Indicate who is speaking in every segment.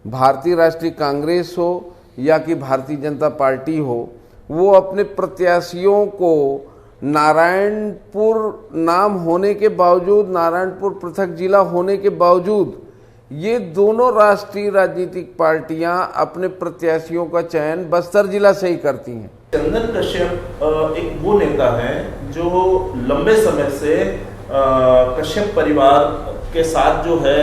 Speaker 1: भारतीय राष्ट्रीय कांग्रेस हो या कि भारतीय जनता पार्टी हो, वो अपने प्रत्याशियों को नारायणपुर नाम होने के बावजूद, नारायणपुर पृथक जिला होने के बावजूद, ये दोनों राष्ट्रीय राजनीतिक पार्टियां अपने प्रत्याशियों का चयन बस्तर जिला से ही करती हैं।
Speaker 2: चंदन कश्यप एक वो नेता है जो लंबे समय से कश्यप परिवार के साथ जो है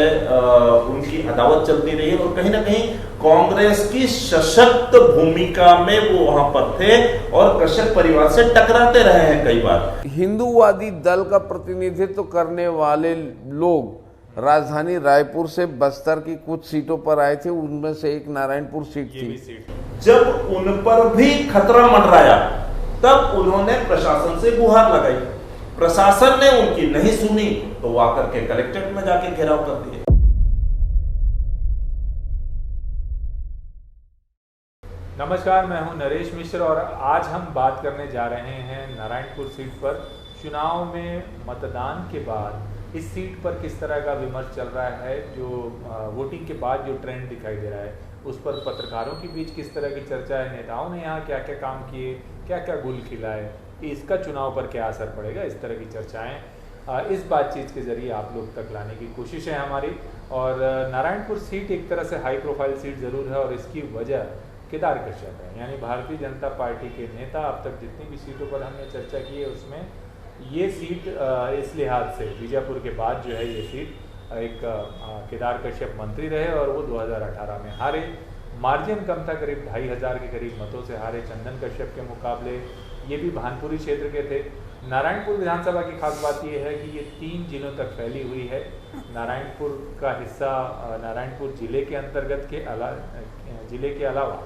Speaker 2: उनकी अदावत चलती रही है और कहीं ना कहीं कांग्रेस की सशक्त भूमिका में वो वहां पर थे और कश्यप परिवार से टकराते रहे हैं कई बार।
Speaker 1: हिंदूवादी दल का प्रतिनिधित्व करने वाले लोग राजधानी रायपुर से बस्तर की कुछ सीटों पर आए थे, उनमें से एक नारायणपुर सीट थी।
Speaker 2: जब उन पर भी खतरा मंडराया तब उन्होंने प्रशासन से गुहार लगाई, प्रशासन ने उनकी नहीं सुनी तो वो आकर के कलेक्ट्रेट में जाके घेराव कर दिए।
Speaker 3: नमस्कार, मैं हूं नरेश मिश्र और आज हम बात करने जा रहे हैं नारायणपुर सीट पर। चुनाव में मतदान के बाद इस सीट पर किस तरह का विमर्श चल रहा है, जो वोटिंग के बाद जो ट्रेंड दिखाई दे रहा है उस पर पत्रकारों के बीच किस तरह की चर्चा है, नेताओं ने यहाँ क्या क्या काम किए, क्या क्या गुल खिला है, इसका चुनाव पर क्या असर पड़ेगा, इस तरह की चर्चाएं इस बातचीत के जरिए आप लोग तक लाने की कोशिश है हमारी। और नारायणपुर सीट एक तरह से हाई प्रोफाइल सीट ज़रूर है और इसकी वजह केदार कश्यप है, यानी भारतीय जनता पार्टी के नेता। अब तक जितनी भी सीटों पर हमने चर्चा की है उसमें ये सीट इस लिहाज से बीजापुर के बाद जो है ये सीट एक केदार कश्यप मंत्री रहे और वो 2018 में हारे। मार्जिन कम था, करीब 2500 के करीब मतों से हारे चंदन कश्यप के मुकाबले। ये भी भानपुरी क्षेत्र के थे। नारायणपुर विधानसभा की खास बात यह है कि ये 3 जिलों तक फैली हुई है। नारायणपुर का हिस्सा नारायणपुर जिले के अंतर्गत जिले के अलावा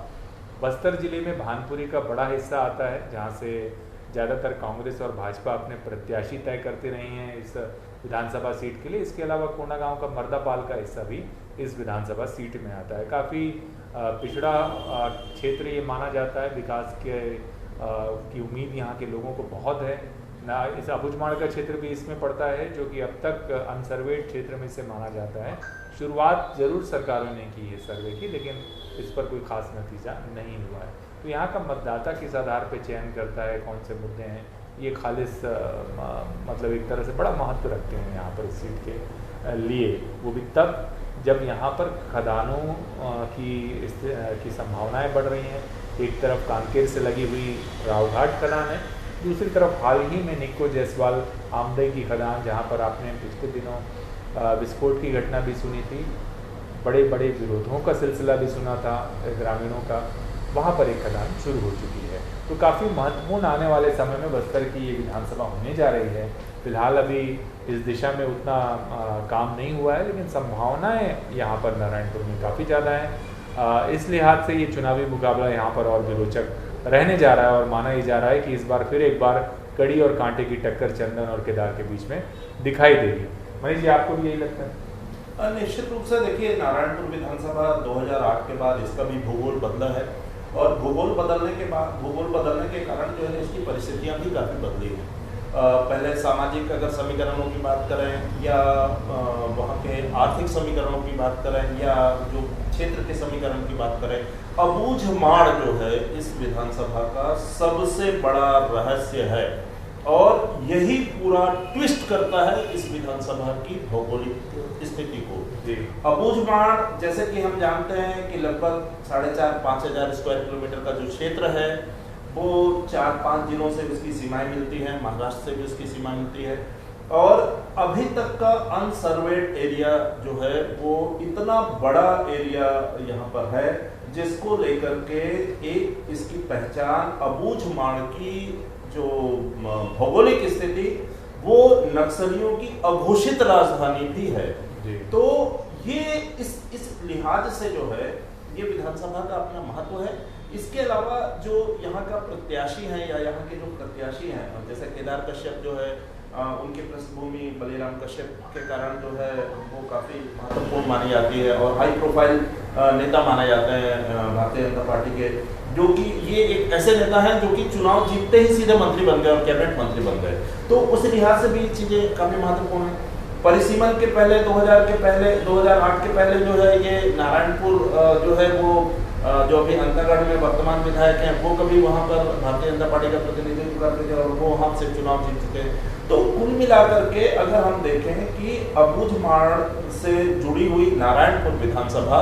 Speaker 3: बस्तर जिले में भानपुरी का बड़ा हिस्सा आता है, जहाँ से ज़्यादातर कांग्रेस और भाजपा अपने प्रत्याशी तय करते रहे हैं इस विधानसभा सीट के लिए। इसके अलावा कोंडागांव का मर्दापाल का हिस्सा भी इस विधानसभा सीट में आता है। काफ़ी पिछड़ा क्षेत्र ये माना जाता है, विकास की उम्मीद यहाँ के लोगों को बहुत है ना। इस अबुझमाड़ का क्षेत्र भी इसमें पड़ता है, जो कि अब तक अनसर्वेड क्षेत्र में से माना जाता है। शुरुआत जरूर सरकारों ने की है सर्वे की, लेकिन इस पर कोई खास नतीजा नहीं हुआ है। तो यहाँ का मतदाता किस आधार पर चयन करता है, कौन से मुद्दे हैं, ये खालिस मतलब एक तरह से बड़ा महत्व रखते हैं यहाँ पर इस सीट के लिए। वो भी तब जब यहाँ पर खदानों की संभावनाएं बढ़ रही हैं। एक तरफ कांकेर से लगी हुई रावघाट खदान है, दूसरी तरफ हाल ही में निक्को जायसवाल आमदई की खदान, जहाँ पर आपने पिछले दिनों विस्फोट की घटना भी सुनी थी, बड़े बड़े विरोधों का सिलसिला भी सुना था ग्रामीणों का, वहाँ पर एक खदान शुरू हो चुकी है। तो काफ़ी महत्वपूर्ण आने वाले समय में बस्तर की ये विधानसभा होने जा रही है। फिलहाल अभी इस दिशा में उतना काम नहीं हुआ है, लेकिन संभावनाएं यहाँ पर नारायणपुर में काफ़ी ज़्यादा हैं। इस लिहाज से ये चुनावी मुकाबला यहाँ पर और भी रोचक रहने जा रहा है और माना ही जा रहा है कि इस बार फिर एक बार कड़ी और कांटे की टक्कर चंदन और केदार के बीच में दिखाई देगी। मनीष जी, आपको भी यही लगता है?
Speaker 2: निश्चित रूप से देखिए, नारायणपुर विधानसभा 2008 के बाद इसका भी भूगोल बदला है और भूगोल बदलने के कारण जो है इसकी परिस्थितियां भी काफ़ी बदली हैं। पहले सामाजिक अगर समीकरणों की बात करें या वहाँ के आर्थिक समीकरणों की बात करें या जो क्षेत्र के समीकरण की बात करें, अबूझमाड़ जो है इस विधानसभा का सबसे बड़ा रहस्य है और यही पूरा ट्विस्ट करता है इस विधानसभा की भौगोलिक स्थिति को। अबूझमाड़, जैसे कि हम जानते हैं कि लगभग 4,500-5,000 स्क्वायर किलोमीटर का जो क्षेत्र है वो 4-5 जिलों से उसकी सीमाएं मिलती हैं, महाराष्ट्र से भी उसकी सीमा मिलती है और अभी तक का अनसर्वेड एरिया जो है वो इतना बड़ा एरिया यहाँ पर है, जिसको लेकर के एक इसकी पहचान अबूझमाड़ की जो भौगोलिक स्थिति वो नक्सलियों की अघोषित राजधानी भी है। तो ये इस लिहाज से जो है ये विधानसभा का अपना महत्व है। इसके अलावा जो यहाँ का प्रत्याशी हैं या यहाँ के जो प्रत्याशी हैं, जैसे केदार कश्यप जो है उनकी पृष्ठभूमि बलीराम कश्यप के कारण जो है वो काफ़ी महत्वपूर्ण मानी जाती है और हाई प्रोफाइल नेता माने जाते हैं भारतीय जनता पार्टी के, जो कि ये एक ऐसे नेता हैं जो कि चुनाव जीतते ही सीधे मंत्री बन गए और कैबिनेट मंत्री बन गए। तो उस लिहाज से भी चीज़ें काफ़ी महत्वपूर्ण हैं। परिसीमन के पहले 2008 के पहले जो है ये नारायणपुर जो है वो जो अभी अंतागढ़ में वर्तमान विधायक हैं वो कभी वहाँ पर भारतीय जनता पार्टी का प्रतिनिधित्व करते थे और वो वहाँ से चुनाव जीत चुके। तो कुल मिलाकर के अगर हम देखें कि अबूझमाड़ से जुड़ी हुई नारायणपुर विधानसभा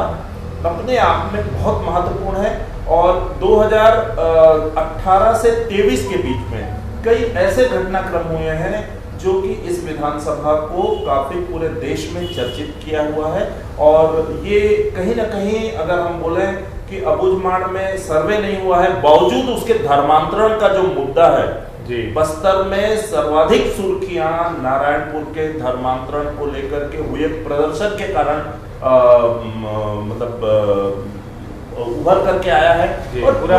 Speaker 2: अपने आप में बहुत महत्वपूर्ण है और 2018 से 23 के बीच में कई ऐसे घटनाक्रम हुए हैं जो कि इस विधानसभा को काफी पूरे देश में चर्चित किया हुआ है। और ये कहीं ना कहीं अगर हम बोलें कि अबूझमाड़ में सर्वे नहीं हुआ है, बावजूद उसके धर्मांतरण का जो मुद्दा है जी, बस्तर में सर्वाधिक सुर्खियां नारायणपुर के धर्मांतरण को लेकर के हुए प्रदर्शन के कारण उभर करके आया है और पूरे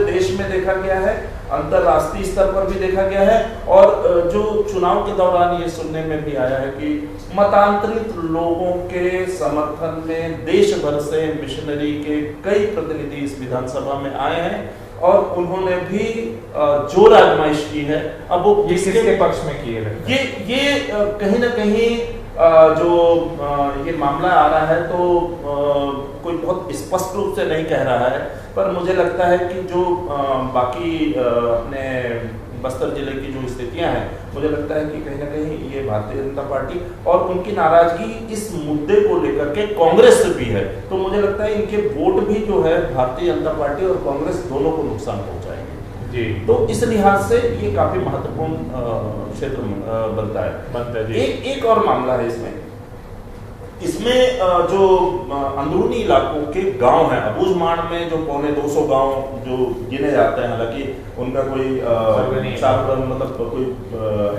Speaker 2: देश में देखा गया है, अंतरराष्ट्रीय स्तर पर भी देखा गया है। और जो चुनाव के दौरान ये सुनने में भी आया है कि मतांतरित लोगों के समर्थन में देश भर से मिशनरी के कई प्रतिनिधि इस विधानसभा में आए हैं और उन्होंने भी जोर आजमाइश की है। अब वो
Speaker 3: किसके पक्ष में किए
Speaker 2: ये कहीं ना कहीं जो ये मामला आ रहा है तो कोई बहुत स्पष्ट रूप से नहीं कह रहा है, पर मुझे लगता है कि जो बाकी अपने बस्तर जिले की जो स्थितियां हैं, मुझे लगता है कि कहीं ना कहीं ये भारतीय जनता पार्टी और उनकी नाराजगी इस मुद्दे को लेकर के कांग्रेस से भी है। तो मुझे लगता है इनके वोट भी जो है भारतीय जनता पार्टी और कांग्रेस दोनों को नुकसान पहुंचाएंगे जी। तो इस लिहाज से ये काफी महत्वपूर्ण क्षेत्र बनता है। एक और मामला है इसमें जो अंदरूनी इलाकों के गांव हैं, अबूझमाड़ में जो 250 गांव जो गिने जाते हैं, हालांकि उनका कोई मतलब कोई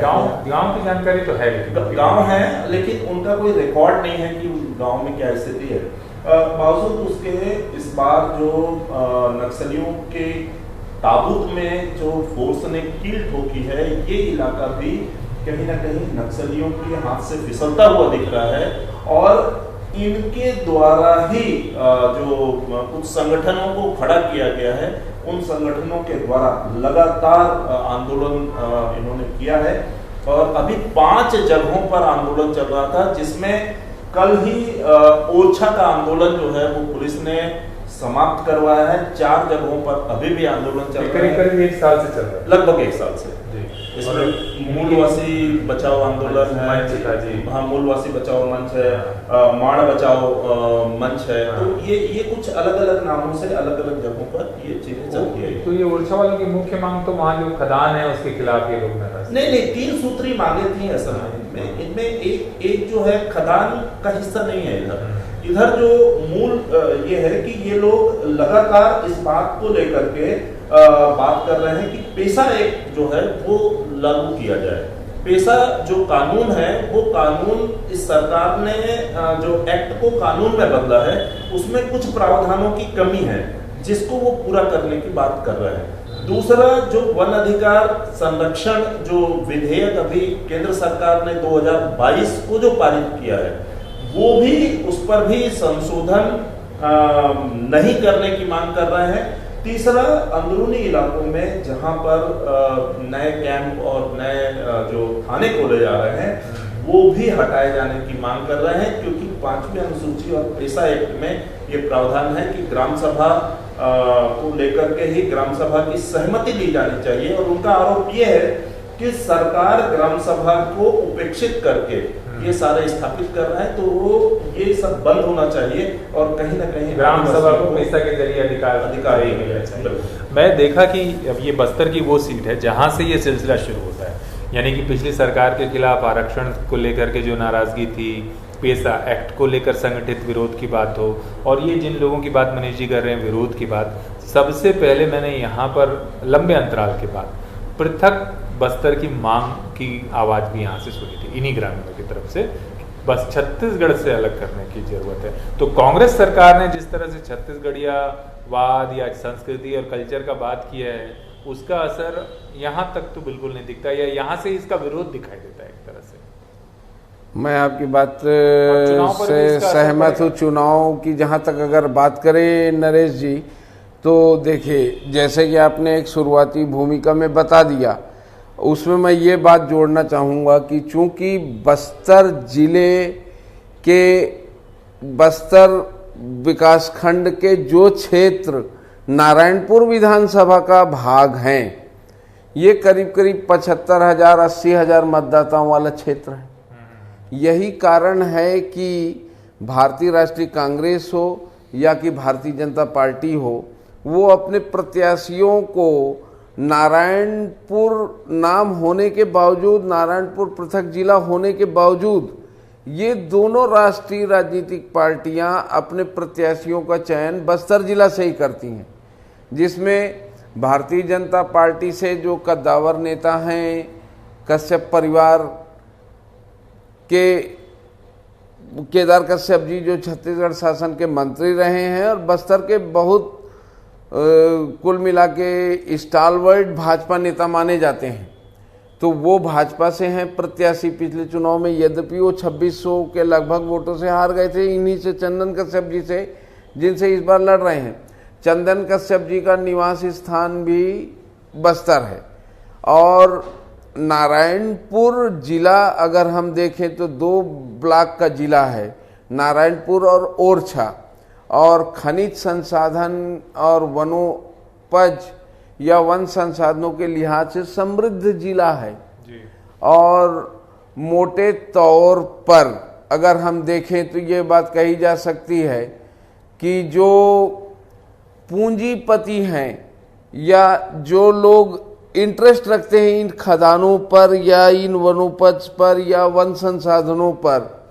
Speaker 3: गांव की जानकारी तो है,
Speaker 2: गांव है लेकिन उनका कोई रिकॉर्ड नहीं है कि गांव में क्या स्थिति है। बावजूद उसके इस बार जो नक्सलियों के ताबूत में जो फोर्स ने कील ठोकी है, ये इलाका भी कहीं ना कहीं नक्सलियों के हाथ से फिसलता हुआ दिख रहा है और इनके द्वारा ही जो कुछ संगठनों को खड़ा किया गया है, उन संगठनों के द्वारा लगातार आंदोलन इन्होंने किया है। और अभी 5 जगहों पर आंदोलन चल रहा था, जिसमें कल ही ओरछा का आंदोलन जो है वो पुलिस ने समाप्त करवाया है। 4 जगहों पर अभी भी आंदोलन चल रहा है,
Speaker 3: करीब 1 साल से चल रहा है,
Speaker 2: लगभग 1 साल से। इसमें मूलवासी बचाओ आंदोलन है, हाँ मूलवासी बचाओ मंच है, माड़ बचाओ मंच है। तो ये कुछ अलग अलग नामों से अलग अलग जगहों पर ये चीजें चलती है।
Speaker 3: तो ये ओरछा वालों की मुख्य मांग तो वहाँ जो खदान है उसके खिलाफ ये लोग
Speaker 2: नहीं 3 सूत्री मांगे थी असल में। इनमें एक जो है खदान का हिस्सा नहीं है। इधर जो मूल ये है कि ये लोग लगातार इस बात को लेकर के बात कर रहे हैं कि पेशा एक्ट जो है वो लागू किया जाए। पेशा जो कानून है वो कानून इस सरकार ने जो एक्ट को कानून में बदला है, उसमें कुछ प्रावधानों की कमी है जिसको वो पूरा करने की बात कर रहे हैं। दूसरा, जो वन अधिकार संरक्षण जो विधेयक अभी केंद्र सरकार ने 2022 को जो पारित किया है, वो भी उस पर भी संशोधन नहीं करने की मांग कर रहे हैं। तीसरा, अंदरूनी इलाकों में जहां पर नए कैंप और नए जो थाने खोले जा रहे हैं, वो भी हटाए जाने की मांग कर रहे हैं, क्योंकि 5वीं अनुसूची और पेशा एक्ट में ये प्रावधान है कि ग्राम सभा को लेकर के ही ग्राम सभा की सहमति ली जानी चाहिए। और उनका आरोप ये है कि सरकार ग्राम सभा को उपेक्षित करके ये सारे स्थापित कर रहा है, तो वो ये सब बंद होना चाहिए और कहीं ना कहीं
Speaker 3: ग्राम सभा को पैसा के जरिए अधिकार मिलना चाहिए। मैं देखा कि अब ये बस्तर की वो सीट है जहां से ये सिलसिला शुरू होता है, यानी कि पिछली सरकार के खिलाफ आरक्षण को लेकर के जो नाराजगी थी, पेशा एक्ट को लेकर संगठित विरोध की बात हो, और ये जिन लोगों की बात मनीष जी कर रहे हैं विरोध की बात, सबसे पहले मैंने यहाँ पर लंबे अंतराल के बाद पृथक बस्तर की मांग की आवाज भी यहाँ से सुनी थी, इन्हीं ग्रामीणों की तरफ से। बस छत्तीसगढ़ से अलग करने की जरूरत है। तो कांग्रेस सरकार ने जिस तरह से छत्तीसगढ़िया वाद या संस्कृति और कल्चर का बात किया है, उसका असर यहाँ तक तो बिल्कुल नहीं दिखता, या यहाँ से इसका विरोध दिखाई देता है एक तरह से।
Speaker 1: मैं आपकी बात से सहमत हूँ। चुनाव की जहाँ तक अगर बात करें नरेश जी, तो देखिए जैसे कि आपने एक शुरुआती भूमिका में बता दिया, उसमें मैं ये बात जोड़ना चाहूँगा कि चूंकि बस्तर जिले के बस्तर विकासखंड के जो क्षेत्र नारायणपुर विधानसभा का भाग हैं, ये करीब करीब 75,000 80,000 मतदाताओं वाला क्षेत्र है। यही कारण है कि भारतीय राष्ट्रीय कांग्रेस हो या कि भारतीय जनता पार्टी हो, वो अपने प्रत्याशियों को नारायणपुर नाम होने के बावजूद, नारायणपुर पृथक जिला होने के बावजूद, ये दोनों राष्ट्रीय राजनीतिक पार्टियां अपने प्रत्याशियों का चयन बस्तर जिला से ही करती हैं, जिसमें भारतीय जनता पार्टी से जो कद्दावर नेता हैं, कश्यप परिवार के केदार कश्यप जी जो छत्तीसगढ़ शासन के मंत्री रहे हैं और बस्तर के बहुत कुल मिला के स्टालवर्ड भाजपा नेता माने जाते हैं, तो वो भाजपा से हैं प्रत्याशी। पिछले चुनाव में यद्यपि वो 2600 के लगभग वोटों से हार गए थे, इन्हीं से चंदन कश्यप जी से, जिनसे इस बार लड़ रहे हैं। चंदन कश्यप जी का निवास स्थान भी बस्तर है। और नारायणपुर जिला अगर हम देखें तो 2 ब्लॉक का जिला है, नारायणपुर और ओरछा, और खनिज संसाधन और वनोपज या वन संसाधनों के लिहाज से समृद्ध जिला है जी। और मोटे तौर पर अगर हम देखें तो ये बात कही जा सकती है कि जो पूंजीपति हैं या जो लोग इंटरेस्ट रखते हैं इन खदानों पर या इन वनोपज पर या वन संसाधनों पर,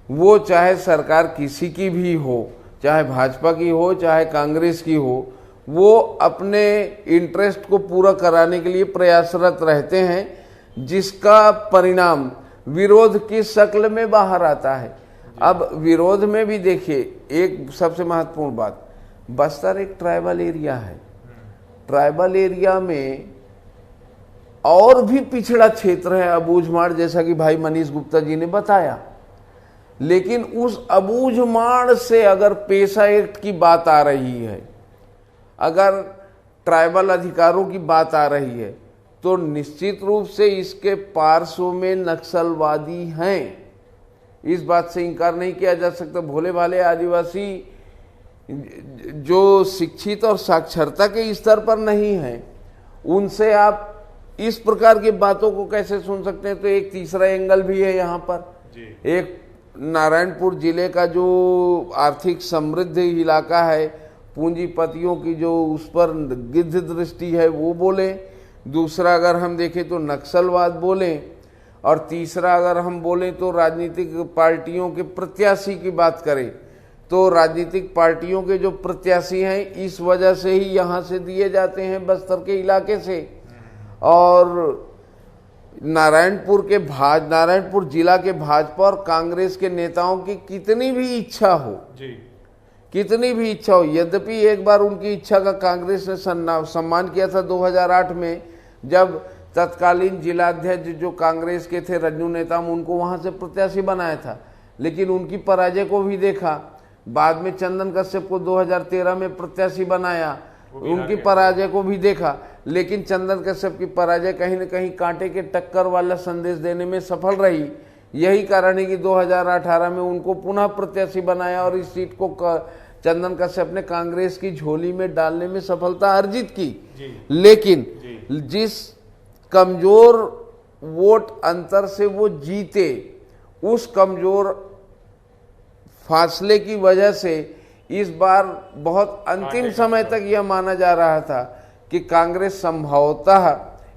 Speaker 1: वो चाहे सरकार किसी की भी हो, चाहे भाजपा की हो चाहे कांग्रेस की हो, वो अपने इंटरेस्ट को पूरा कराने के लिए प्रयासरत रहते हैं, जिसका परिणाम विरोध की शक्ल में बाहर आता है। अब विरोध में भी देखिए, एक सबसे महत्वपूर्ण बात, बस्तर एक ट्राइबल एरिया है। ट्राइबल एरिया में और भी पिछड़ा क्षेत्र है अबूझमाड़, जैसा कि भाई मनीष गुप्ता जी ने बताया, लेकिन उस अबूझमाड़ से अगर पेशा एक्ट की बात आ रही है, अगर ट्राइबल अधिकारों की बात आ रही है, तो निश्चित रूप से इसके पार्श्व में नक्सलवादी हैं। इस बात से इनकार नहीं किया जा सकता। भोले भाले आदिवासी जो शिक्षित और साक्षरता के स्तर पर नहीं हैं, उनसे आप इस प्रकार की बातों को कैसे सुन सकते हैं? तो एक तीसरा एंगल भी है यहाँ पर जी। एक नारायणपुर जिले का जो आर्थिक समृद्ध इलाका है, पूंजीपतियों की जो उस पर गिद्ध दृष्टि है वो बोले, दूसरा अगर हम देखें तो नक्सलवाद बोले, और तीसरा अगर हम बोलें तो राजनीतिक पार्टियों के प्रत्याशी की बात करें तो राजनीतिक पार्टियों के जो प्रत्याशी हैं इस वजह से ही यहाँ से दिए जाते हैं बस्तर के इलाके से। और नारायणपुर जिला के भाजपा और कांग्रेस के नेताओं की कितनी भी इच्छा हो कितनी भी इच्छा हो, यद्यपि एक बार उनकी इच्छा का कांग्रेस ने सम्मान किया था 2008 में, जब तत्कालीन जिलाध्यक्ष जो कांग्रेस के थे रज्जू नेताम, उनको वहां से प्रत्याशी बनाया था, लेकिन उनकी पराजय को भी देखा। बाद में चंदन कश्यप को 2013 में प्रत्याशी बनाया, उनकी पराजय को भी देखा, लेकिन चंदन कश्यप की पराजय कहीं न कहीं कांटे के टक्कर वाला संदेश देने में सफल रही। यही कारण है कि 2018 में उनको पुनः प्रत्याशी बनाया और इस सीट को चंदन कश्यप ने कांग्रेस की झोली में डालने में सफलता अर्जित की। लेकिन जिस कमजोर वोट अंतर से वो जीते, उस कमजोर फासले की वजह से इस बार बहुत अंतिम समय तक यह माना जा रहा था कि कांग्रेस संभवतः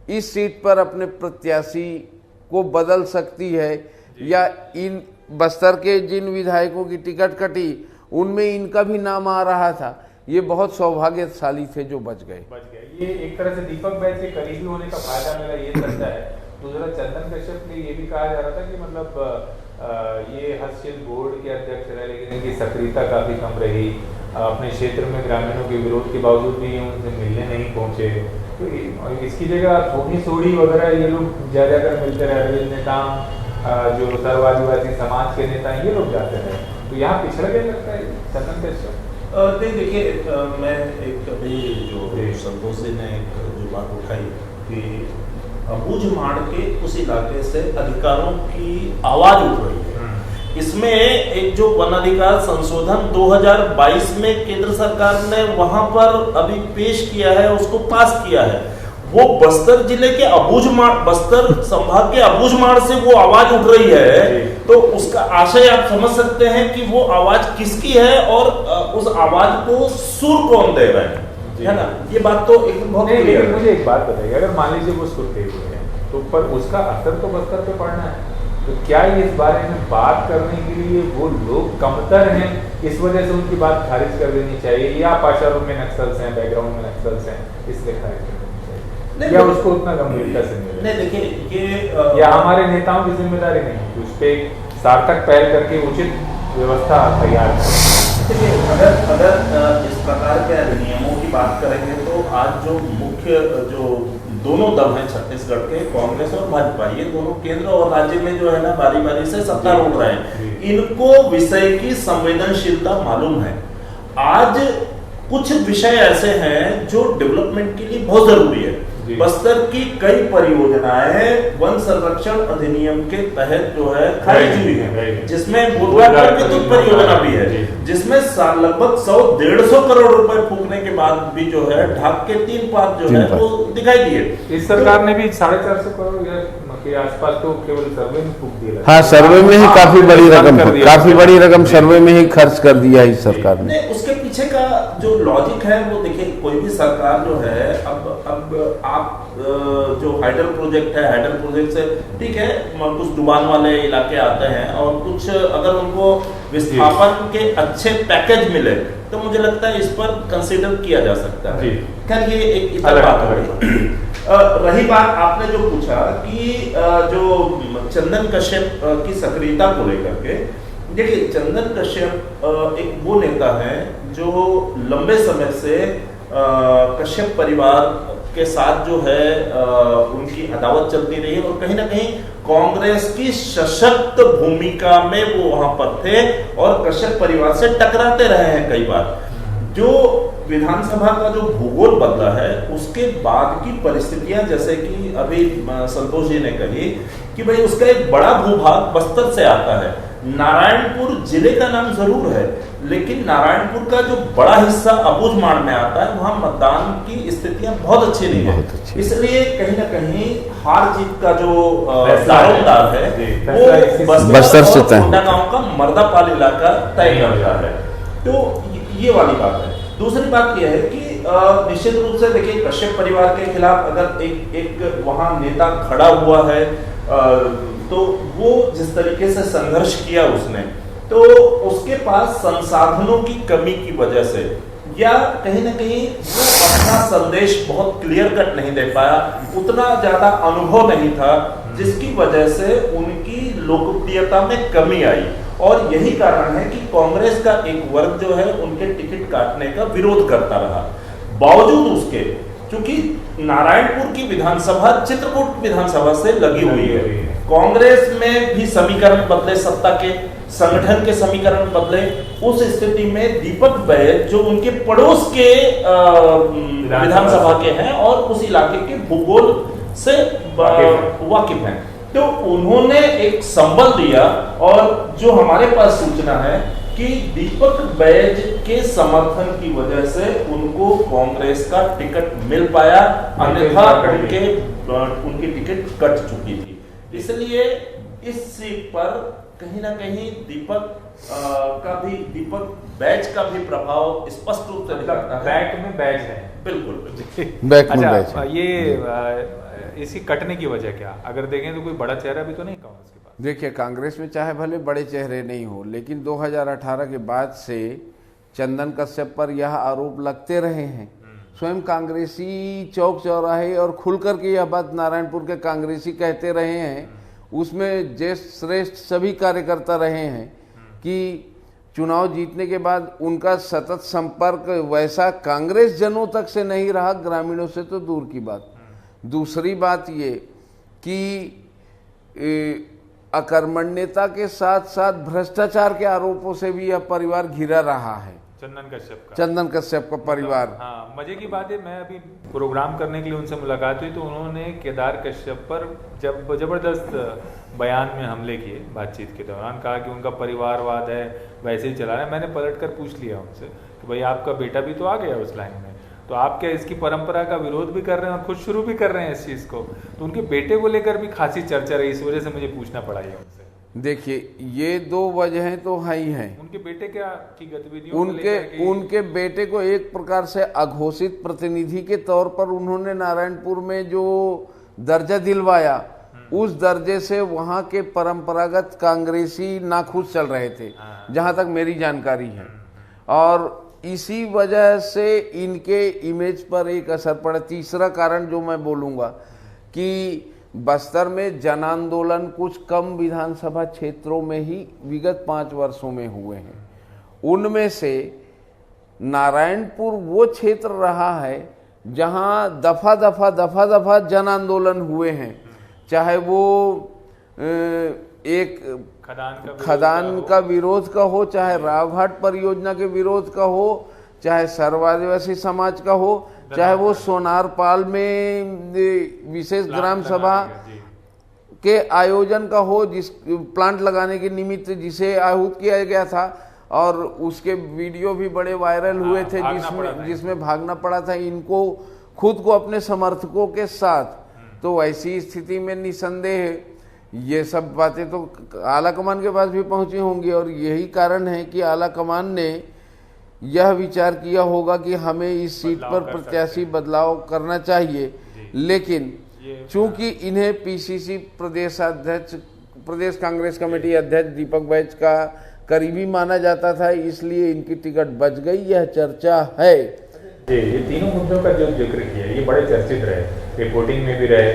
Speaker 1: इस सीट पर अपने प्रत्याशी को बदल सकती है, या इन बस्तर के जिन विधायकों की टिकट कटी उनमें इनका भी नाम आ रहा था। ये बहुत सौभाग्यशाली थे जो बच गए।
Speaker 3: ये एक तरह से दीपक बैच के करीबी होने का फायदा मेरा ये लगता है। दूसरा, चंदन कश्यप ने ये भी कहा जा रहा था कि मतलब ये हस्तशिल्प बोर्ड के अध्यक्ष रहे, लेकिन इनकी सक्रियता काफ़ी कम रही। अपने क्षेत्र में ग्रामीणों के विरोध के बावजूद भी उनसे मिलने नहीं पहुंचे, तो इसकी जगह थोड़ी सोड़ी वगैरह ये लोग ज़्यादातर मिलते रहे। नेता जो सर्व आदिवासी समाज के नेता ये लोग जाते रहे, तो यहाँ पिछड़ गया लगता है चंदन कश्यप।
Speaker 2: देखिए, मैं एक अभी जो संतोष ने जो बात उठाई कि अबूझमाड़ के उस इलाके से अधिकारों की आवाज उठ रही है। इसमें एक जो वन अधिकार संशोधन 2022 में केंद्र सरकार ने वहां पर अभी पेश किया है, उसको पास किया है, वो बस्तर जिले के अबूझमाड़, बस्तर संभाग के अबूझमाड़ से वो आवाज उठ रही है। तो उसका आशय आप समझ सकते हैं कि वो आवाज किसकी है और उस आवाज को सुर कौन दे रहा है ना। ये बात तो एक बहुत क्लियर है।
Speaker 3: मुझे एक बात बताइए, अगर मान लीजिए वो सुर दे हुए हैं तो पर उसका असर तो बस्तर पे पड़ना है, तो क्या इस बारे में बात करने के लिए वो लोग कमतर हैं, इस वजह से उनकी बात खारिज कर देनी चाहिए, या पाशारों में नक्सल्स हैं, बैकग्राउंड में नक्सल्स हैं, इसलिए खारिज कर देनी चाहिए, या उसको उतना गंभीरता से नहीं?
Speaker 2: देखिए ये
Speaker 3: या हमारे नेताओं की जिम्मेदारी नहीं कि उस पर सार्थक पहल करके उचित व्यवस्था तैयार करें?
Speaker 2: देखिए अगर इस प्रकार के अधिनियमों की बात करेंगे तो आज जो मुख्य जो दोनों दल हैं छत्तीसगढ़ के, कांग्रेस और भाजपा, ये दोनों केंद्र और राज्य में जो है ना बारी बारी से सत्तारूढ़ रहे हैं, इनको विषय की संवेदनशीलता मालूम है। आज कुछ विषय ऐसे हैं जो डेवलपमेंट के लिए बहुत जरूरी है। बस्तर की कई परियोजनाएं वन संरक्षण अधिनियम के तहत जो है खारिज हुई है, जिसमें बुधवार विद्युत परियोजना भी है, जिसमें लगभग 100-150 करोड़ रुपए फूकने के बाद भी जो है ढाक के 3 पार्क जो है वो दिखाई दिए।
Speaker 3: इस सरकार ने भी 450 करोड़ के आसपास तो केवल सर्वे में फूक दिया।
Speaker 1: हाँ, सर्वे में ही काफी बड़ी रकम सर्वे में ही खर्च कर दिया इस सरकार ने।
Speaker 2: उसके पीछे का जो लॉजिक है वो देखिए, कोई भी सरकार जो है अब आप जो हाइडल प्रोजेक्ट है, हाइडल प्रोजेक्ट से ठीक है कुछ डुबान वाले इलाके आते हैं और कुछ अगर उनको विस्थापन के अच्छे पैकेज मिले तो मुझे लगता है इस पर कंसीडर किया जा सकता है। खैर ये एक इतर बात हो रही बात आपने जो पूछा कि जो चंदन कश्यप की सक्रियता को लेकर के, देखिए चंदन कश्यप एक वो नेता है जो लंबे समय से कश्यप परिवार के साथ जो है उनकी अदावत चलती रही है और कहीं ना कहीं कांग्रेस की सशक्त भूमिका में वो वहां पर थे और कश्यप परिवार से टकराते रहे हैं कई बार। जो विधानसभा का जो भूगोल बदला है उसके बाद की परिस्थितियां, जैसे कि अभी संतोष जी ने कही कि भाई उसका एक बड़ा भूभाग बस्तर से आता है, नारायणपुर जिले का नाम जरूर है लेकिन नारायणपुर का जो बड़ा हिस्सा अबूझमाड़ में आता है वहां मतदान की स्थितियां बहुत अच्छी नहीं है। इसलिए कहीं ना कहीं हार जीत का जो दारोमदार है वो बस्तर से गांव का मर्दापाल इलाका तय करता है। तो ये वाली बात है। दूसरी बात यह है कि निश्चित रूप से देखिए कश्यप परिवार के खिलाफ अगर एक वहां नेता खड़ा हुआ है तो वो जिस तरीके से संघर्ष किया उसने, तो उसके पास संसाधनों की कमी की वजह से या कहीं ना कहीं वो अपना संदेश बहुत क्लियर कट नहीं दे पाया, उतना ज्यादा अनुभव नहीं था, जिसकी वजह से उनकी लोकप्रियता में कमी आई। और यही कारण है कि कांग्रेस का एक वर्ग जो है उनके टिकट काटने का विरोध करता रहा। बावजूद उसके, क्योंकि नारायणपुर की विधानसभा चित्रकूट विधानसभा से लगी हुई है, कांग्रेस में भी समीकरण बदले, सत्ता के संगठन के समीकरण बदले। उस स्थिति में दीपक बैज जो उनके पड़ोस के विधानसभा के हैं और उस इलाके के भूगोल से वाकिफ हैं, तो उन्होंने एक संबल दिया और जो हमारे पास सूचना है कि दीपक बैज के समर्थन की वजह से उनको कांग्रेस का टिकट मिल पाया, अन्यथा उनकी टिकट कट चुकी थी। इसलिए इस सीट पर कहीं ना कहीं दीपक बैज का भी प्रभाव स्पष्ट रूप से दिखता है।
Speaker 3: बैक में बैज है,
Speaker 2: बिल्कुल
Speaker 1: बैक में बैज है।
Speaker 3: ये इसकी कटने की वजह क्या? अगर देखें तो कोई बड़ा चेहरा भी तो नहीं कांग्रेस के पास।
Speaker 1: देखिए, कांग्रेस में चाहे भले बड़े चेहरे नहीं हो, लेकिन 2018 के बाद से चंदन कश्यप पर यह आरोप लगते रहे हैं। स्वयं कांग्रेसी चौक चौराहे और खुल करके यह बात नारायणपुर के कांग्रेसी कहते रहे हैं, उसमें ज्येष्ठ श्रेष्ठ सभी कार्यकर्ता रहे हैं कि चुनाव जीतने के बाद उनका सतत संपर्क वैसा कांग्रेस जनों तक से नहीं रहा, ग्रामीणों से तो दूर की बात। दूसरी बात ये कि अकर्मण्यता के साथ साथ भ्रष्टाचार के आरोपों से भी यह परिवार घिरा रहा है। चंदन कश्यप का परिवार।
Speaker 3: हाँ, मजे की बात है, मैं अभी प्रोग्राम करने के लिए उनसे मुलाकात हुई तो उन्होंने केदार कश्यप पर जब जबरदस्त बयान में हमले किए। बातचीत के दौरान कहा कि उनका परिवारवाद है, वैसे ही चला रहा है। मैंने पलट कर पूछ लिया उनसे कि भाई आपका बेटा भी तो आ गया उस लाइन में, तो आप क्या इसकी परंपरा का विरोध भी कर रहे हैं और खुद शुरू भी कर रहे हैं इस चीज़ को? तो उनके बेटे को लेकर भी खासी चर्चा रही, इस वजह से मुझे पूछना पड़ा है उनसे।
Speaker 1: देखिए, ये दो वजहें तो है ही हैं।
Speaker 3: उनके बेटे क्या की गतिविधियों
Speaker 1: उनके बेटे को एक प्रकार से अघोषित प्रतिनिधि के तौर पर उन्होंने नारायणपुर में जो दर्जा दिलवाया, उस दर्जे से वहां के परंपरागत कांग्रेसी नाखुश चल रहे थे, जहां तक मेरी जानकारी है। और इसी वजह से इनके इमेज पर एक असर पड़ा। तीसरा कारण जो मैं बोलूँगा कि बस्तर में जन आंदोलन कुछ कम विधानसभा क्षेत्रों में ही विगत 5 वर्षों में हुए हैं। उनमें से नारायणपुर वो क्षेत्र रहा है जहां दफा दफा जन आंदोलन हुए हैं, चाहे वो एक खदान का विरोध का हो, चाहे रावघाट परियोजना के विरोध का हो, चाहे सर्व आदिवासी समाज का हो, चाहे वो सोनारपाल में विशेष ग्राम सभा के आयोजन का हो, जिस प्लांट लगाने के निमित्त जिसे आहूत किया गया था और उसके वीडियो भी बड़े वायरल हुए थे, जिसमें भागना पड़ा था इनको खुद को अपने समर्थकों के साथ। तो ऐसी स्थिति में निसंदेह ये सब बातें तो आला कमान के पास भी पहुंची होंगी और यही कारण है कि आला कमान ने यह विचार किया होगा कि हमें इस सीट पर प्रत्याशी बदलाव करना चाहिए। लेकिन चूंकि इन्हें पीसीसी प्रदेश कांग्रेस कमेटी अध्यक्ष दीपक बैज का करीबी माना जाता था, इसलिए इनकी टिकट बच गई, यह चर्चा है।
Speaker 3: ये तीनों मुद्दों का जो जिक्र किया ये बड़े चर्चित रहे, रिपोर्टिंग में भी रहे,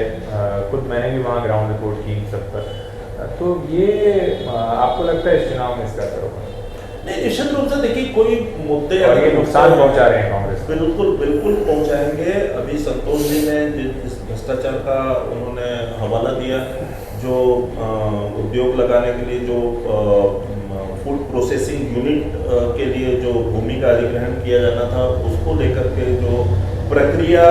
Speaker 3: खुद मैंने भी वहाँ ग्राउंड रिपोर्ट की इन सब पर। तो ये आपको लगता है इस चुनाव में इसका असर होगा?
Speaker 2: नहीं, निश्चित रूप से देखिए, कोई मुद्दे
Speaker 3: और ये नुकसान पहुंचा रहे हैं कांग्रेस,
Speaker 2: बिल्कुल पहुंचाएंगे। अभी संतोष जी ने जिस भ्रष्टाचार का उन्होंने हवाला दिया, जो उद्योग लगाने के लिए जो फूड प्रोसेसिंग यूनिट के लिए जो भूमि का अधिग्रहण किया जाना था, उसको लेकर के जो प्रक्रिया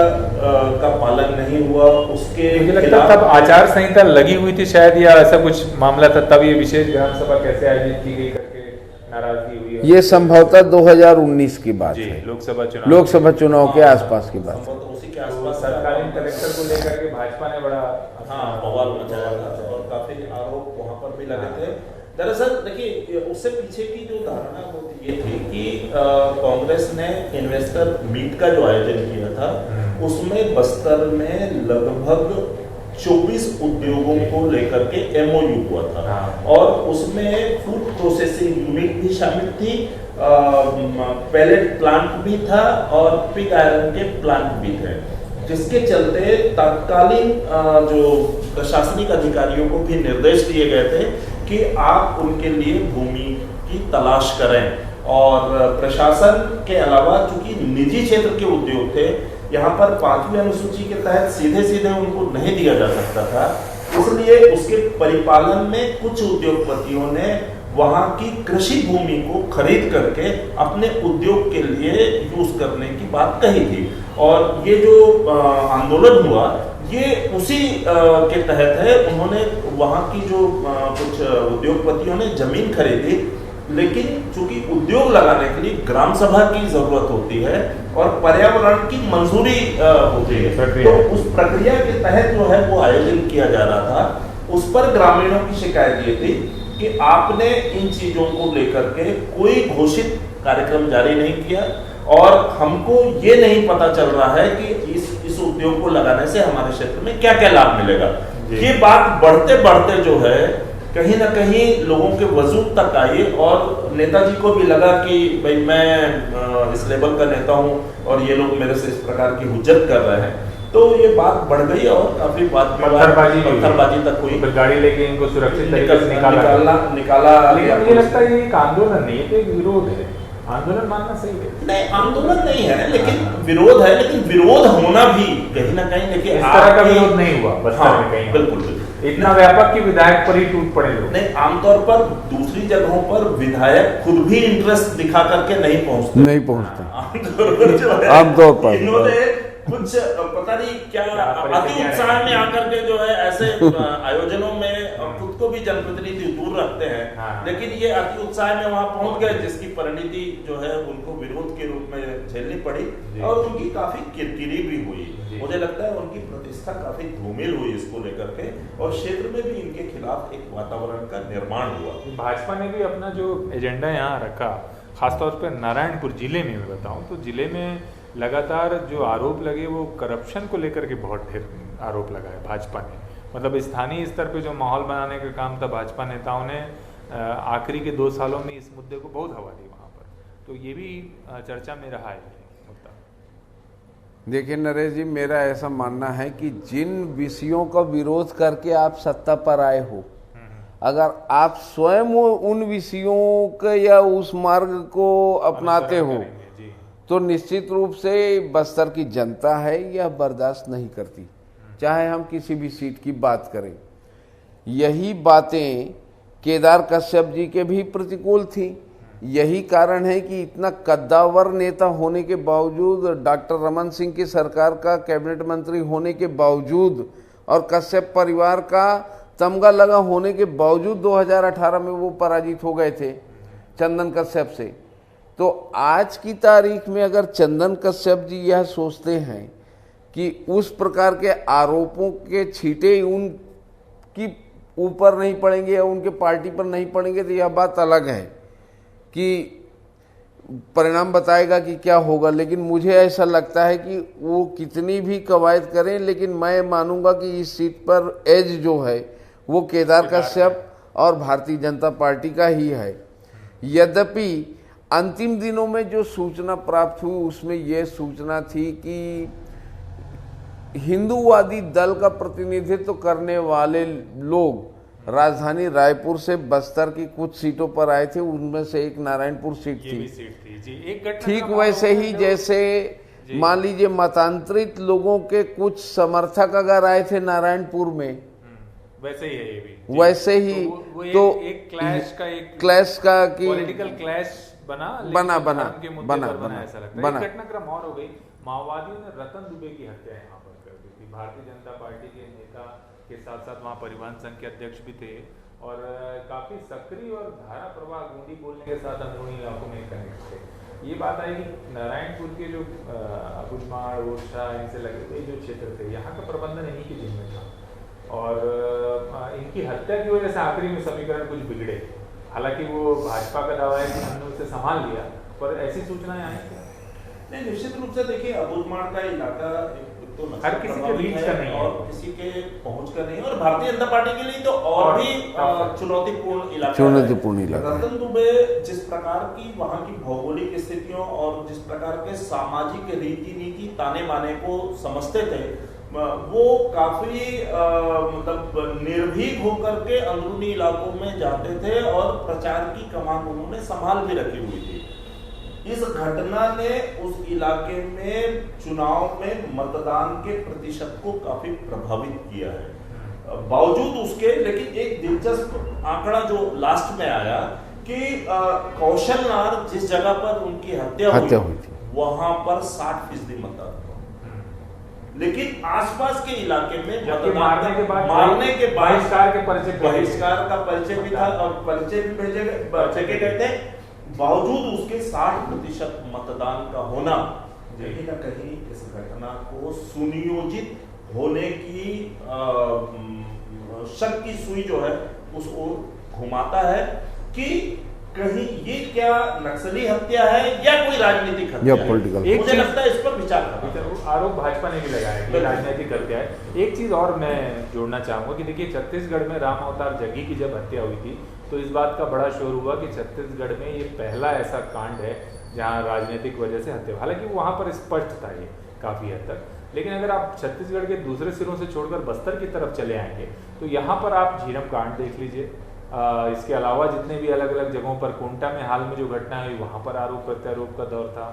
Speaker 2: का पालन नहीं हुआ, उसके
Speaker 3: खिलाफ तब आचार संहिता लगी हुई थी शायद, या ऐसा कुछ मामला था, तब ये विशेष ग्राम सभा कैसे आयोजित की गई करके नाराजगी हुई है?
Speaker 1: ये संभवतः 2019 की बात है,
Speaker 3: लोकसभा
Speaker 1: चुनाव के आसपास की बात है।
Speaker 2: उसी के आसपास
Speaker 3: तत्कालीन कलेक्टर को लेकर के भाजपा ने बड़ा
Speaker 2: बवाल मचाया था और काफी आरोप वहां पर भी लगे थे। दरअसल देखिए, उससे पीछे की जो धारणा होती ये थी कि कांग्रेस ने इन्वेस्टर मीट का जो आयोजन किया था, उसमें बस्तर में लगभग 24 उद्योगों को लेकर के एमओयू हुआ था और उसमें फूड प्रोसेसिंग यूनिट भी शामिल थी, पैलेट प्लांट भी था और पिग आयरन के प्लांट भी थे, जिसके चलते तत्कालीन जो प्रशासनिक अधिकारियों को भी निर्देश दिए गए थे कि आप उनके लिए भूमि की तलाश करें। और प्रशासन के अलावा चूंकि निजी क्षेत्र के उद्योग थे, यहाँ पर 5वीं अनुसूची के तहत सीधे उनको नहीं दिया जा सकता था, इसलिए उसके परिपालन में कुछ उद्योगपतियों ने वहाँ की कृषि भूमि को खरीद करके अपने उद्योग के लिए यूज करने की बात कही थी। और ये जो आंदोलन हुआ ये उसी के तहत है। उन्होंने वहाँ की जो कुछ उद्योगपतियों ने जमीन खरीदी, लेकिन चूंकि उद्योग लगाने के लिए ग्राम सभा की जरूरत होती है और पर्यावरण की मंजूरी होती है, तो उस प्रक्रिया के तहत जो है वो आयोजन किया जा रहा था। उस पर ग्रामीणों की शिकायत ये थी कि आपने इन चीजों को लेकर के कोई घोषित कार्यक्रम जारी नहीं किया और हमको ये नहीं पता चल रहा है कि इस उद्योग को लगाने से हमारे क्षेत्र में क्या क्या लाभ मिलेगा। ये बात बढ़ते बढ़ते जो है कहीं ना कहीं लोगों के वजूद तक आई और नेताजी को भी लगा कि भाई मैं इस लेवल का नेता हूं और ये लोग मेरे से इस प्रकार की हुज्जत कर रहे हैं, तो ये बात बढ़ गई और काफी पत्थरबाजी तक हुई।
Speaker 3: गाड़ी लेके इनको सुरक्षित तरीके से
Speaker 2: निकाला।
Speaker 3: लेकिन मुझे लगता है ये एक आंदोलन नहीं है, एक विरोध है। आंदोलन मानना सही है?
Speaker 2: नहीं, आंदोलन नहीं है, लेकिन विरोध है। लेकिन विरोध होना भी कहीं ना कहीं, देखिए
Speaker 3: इस तरह का विरोध नहीं हुआ बस्तर में कहीं।
Speaker 2: बिल्कुल।
Speaker 3: इतना व्यापक कि विधायक पर ही टूट पड़े लोग।
Speaker 2: नहीं, आमतौर पर दूसरी जगहों पर विधायक खुद भी इंटरेस्ट दिखा करके नहीं पहुंचते आमतौर पर जो है,
Speaker 1: आमतौर पर
Speaker 2: इन्होंने कुछ पता नहीं क्या अति उत्साह में आकर के जो है ऐसे आयोजनों में खुद को भी जनप्रतिनिधि दूर रखते हैं।
Speaker 3: हाँ।
Speaker 2: लेकिन ये अति उत्साह में वहां पहुंच गए, जिसकी परिणति जो है उनको विरोध के रूप में झेलनी पड़ी और उनकी काफी किरकिरी भी हुई। मुझे लगता है उनकी प्रतिष्ठा काफी धूमिल हुई इसको लेकर के, और क्षेत्र में भी इनके खिलाफ एक वातावरण का निर्माण हुआ।
Speaker 3: भाजपा ने भी अपना जो एजेंडा यहाँ रखा, खासतौर पर नारायणपुर जिले में मैं बताऊँ तो जिले में लगातार जो आरोप लगे वो करप्शन को लेकर के बहुत ढेर आरोप लगा है भाजपा ने। मतलब स्थानीय स्तर पे जो माहौल बनाने का काम था भाजपा नेताओं ने आखिरी के 2 सालों में इस मुद्दे को बहुत हवा दी वहाँ पर, तो ये भी चर्चा में रहा है मुद्दा।
Speaker 1: देखिए नरेश जी, मेरा ऐसा मानना है कि जिन विषयों का विरोध करके आप सत्ता पर आए हो, अगर आप स्वयं उन विषयों के या उस मार्ग को अपनाते हो तो निश्चित रूप से बस्तर की जनता है यह बर्दाश्त नहीं करती, चाहे हम किसी भी सीट की बात करें। यही बातें केदार कश्यप जी के भी प्रतिकूल थी। यही कारण है कि इतना कद्दावर नेता होने के बावजूद, डॉक्टर रमन सिंह की सरकार का कैबिनेट मंत्री होने के बावजूद और कश्यप परिवार का तमगा लगा होने के बावजूद 2018 में वो पराजित हो गए थे चंदन कश्यप से। तो आज की तारीख में अगर चंदन कश्यप जी यह सोचते हैं कि उस प्रकार के आरोपों के छींटे उनकी ऊपर नहीं पड़ेंगे या उनके पार्टी पर नहीं पड़ेंगे, तो यह बात अलग है कि परिणाम बताएगा कि क्या होगा। लेकिन मुझे ऐसा लगता है कि वो कितनी भी कवायद करें, लेकिन मैं मानूंगा कि इस सीट पर एज जो है वो केदार कश्यप और भारतीय जनता पार्टी का ही है। यद्यपि अंतिम दिनों में जो सूचना प्राप्त हुई उसमें यह सूचना थी कि हिंदूवादी दल का प्रतिनिधित्व करने वाले लोग राजधानी रायपुर से बस्तर की कुछ सीटों पर आए थे, उनमें से एक नारायणपुर सीट थी। ठीक वैसे ही जैसे मान लीजिए मतांतरित लोगों के कुछ समर्थक अगर आए थे नारायणपुर में,
Speaker 3: वैसे ही है ये भी,
Speaker 1: वैसे ही
Speaker 3: तो एक
Speaker 1: क्लैश का कि
Speaker 3: पॉलिटिकल क्लैश बना ऐसा लगता है। घटनाक्रम और हो गई, माओवादियों ने रतन दुबे की हत्या यहाँ पर कर दी थी। भारतीय जनता पार्टी के नेता के साथ साथ वहाँ परिवहन संघ के अध्यक्ष भी थे और काफी सक्रिय और धारा प्रवाह गूंडी बोलने के साथ अंदरूनी इलाकों में कनेक्ट थे। ये बात आई कि नारायणपुर के जो अबुझमाड़, ओरछा, इनसे लगे हुए जो क्षेत्र थे, यहाँ का प्रबंधन इन्हीं के जिम्मे था और इनकी हत्या की वजह से आखिरी में समीकरण कुछ बिगड़े। हालांकि वो भाजपा का दावा है कि हमने उसे संभाल लिया, पर ऐसी सूचनाएं आई क्या?
Speaker 2: नहीं, निश्चित रूप से देखिए अबुझमाड़ का इलाका तो
Speaker 3: हर किसी के रीच का नहीं है
Speaker 2: और किसी के पहुंच का नहीं है, और भारतीय जनता पार्टी के लिए तो और भी चुनौतीपूर्ण इलाका है। रतन दुबे जिस प्रकार की वहां की भौगोलिक स्थितियों और जिस प्रकार के सामाजिक रीति नीति ताने बाने को समझते थे, वो काफी मतलब निर्भीक होकर के अंदरूनी इलाकों में जाते थे और प्रचार की कमान उन्होंने संभाल भी रखी हुई थी। इस घटना ने उस इलाके में चुनाव में मतदान के प्रतिशत को काफी प्रभावित किया है। बावजूद उसके लेकिन एक दिलचस्प आंकड़ा जो लास्ट में आया कि कौशलनार जिस जगह पर उनकी हत्या हुई थी वहां पर 60% मतदान, लेकिन आसपास के इलाके में
Speaker 3: मारने के बाद
Speaker 2: बहिष्कार का परिचय भी था और परिचय भी भेजे गए थे। बावजूद उसके 60% मतदान का होना कहीं ना कहीं इस घटना को सुनियोजित होने की शक की सुई जो है उस ओर घुमाता है कि कहीं ये क्या नक्सली हत्या है या कोई राजनीतिक हत्या है। मुझे लगता है इस पर विचार करना।
Speaker 3: आरोप भाजपा ने भी लगाया कि राजनीतिक हत्या है। एक चीज और मैं जोड़ना चाहूंगा कि देखिए छत्तीसगढ़ में राम अवतार जग्गी की जब हत्या हुई थी तो इस बात का बड़ा शोर हुआ कि छत्तीसगढ़ में ये पहला ऐसा कांड है जहाँ राजनीतिक वजह से हत्या। हालांकि वहाँ पर स्पष्ट था ये काफी हद तक, लेकिन अगर आप छत्तीसगढ़ के दूसरे सिरों से छोड़कर बस्तर की तरफ चले आएंगे तो यहाँ पर आप झीरम कांड देख लीजिए। इसके अलावा जितने भी अलग अलग जगहों पर कोंटा में हाल में जो घटना हुई वहाँ पर आरोप प्रत्यारोप का दौर था।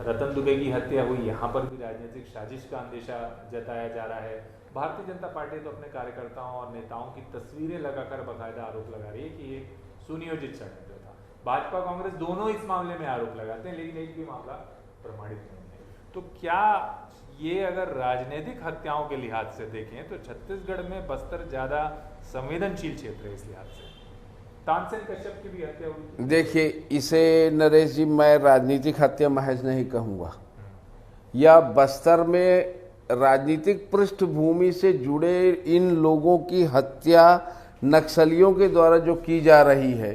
Speaker 3: रतन दुबे की हत्या हुई, यहाँ पर भी राजनीतिक साजिश का अंदेशा जताया जा रहा है। भारतीय जनता पार्टी तो अपने कार्यकर्ताओं और नेताओं की तस्वीरें लगाकर बाकायदा आरोप लगा रही है कि ये सुनियोजित षड्यंत्र था। भाजपा कांग्रेस दोनों इस मामले में आरोप लगाते हैं, लेकिन एक भी मामला प्रमाणित नहीं है। तो क्या ये अगर राजनीतिक हत्याओं के लिहाज से देखें तो छत्तीसगढ़ में बस्तर ज्यादा संवेदनशील क्षेत्र है इस लिहाज से? तानसेन कश्यप की भी हत्या हुई।
Speaker 1: देखिए, इसे नरेश जी मैं राजनीतिक हत्या महज नहीं कहूँगा, या बस्तर में राजनीतिक पृष्ठभूमि से जुड़े इन लोगों की हत्या नक्सलियों के द्वारा जो की जा रही है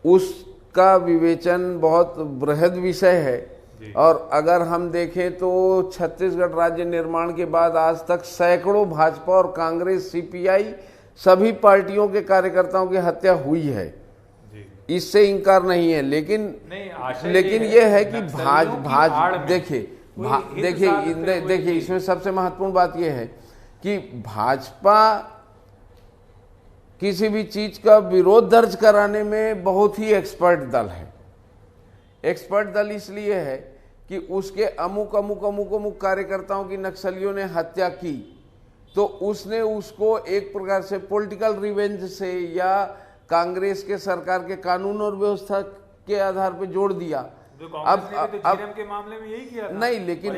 Speaker 1: उसका विवेचन बहुत बृहद विषय है। और अगर हम देखें तो छत्तीसगढ़ राज्य निर्माण के बाद आज तक सैकड़ों भाजपा और कांग्रेस, सीपीआई सभी पार्टियों के कार्यकर्ताओं की हत्या हुई है, इससे इनकार नहीं है। लेकिन ये है कि देखिए इसमें सबसे महत्वपूर्ण बात यह है कि भाजपा किसी भी चीज का विरोध दर्ज कराने में बहुत ही एक्सपर्ट दल है। एक्सपर्ट दल इसलिए है कि उसके अमुक कार्यकर्ताओं की नक्सलियों ने हत्या की तो उसने उसको एक प्रकार से पॉलिटिकल रिवेंज से या कांग्रेस के सरकार के कानून और व्यवस्था के आधार पर जोड़ दिया।
Speaker 3: अब के मामले में यही किया था।
Speaker 1: नहीं, लेकिन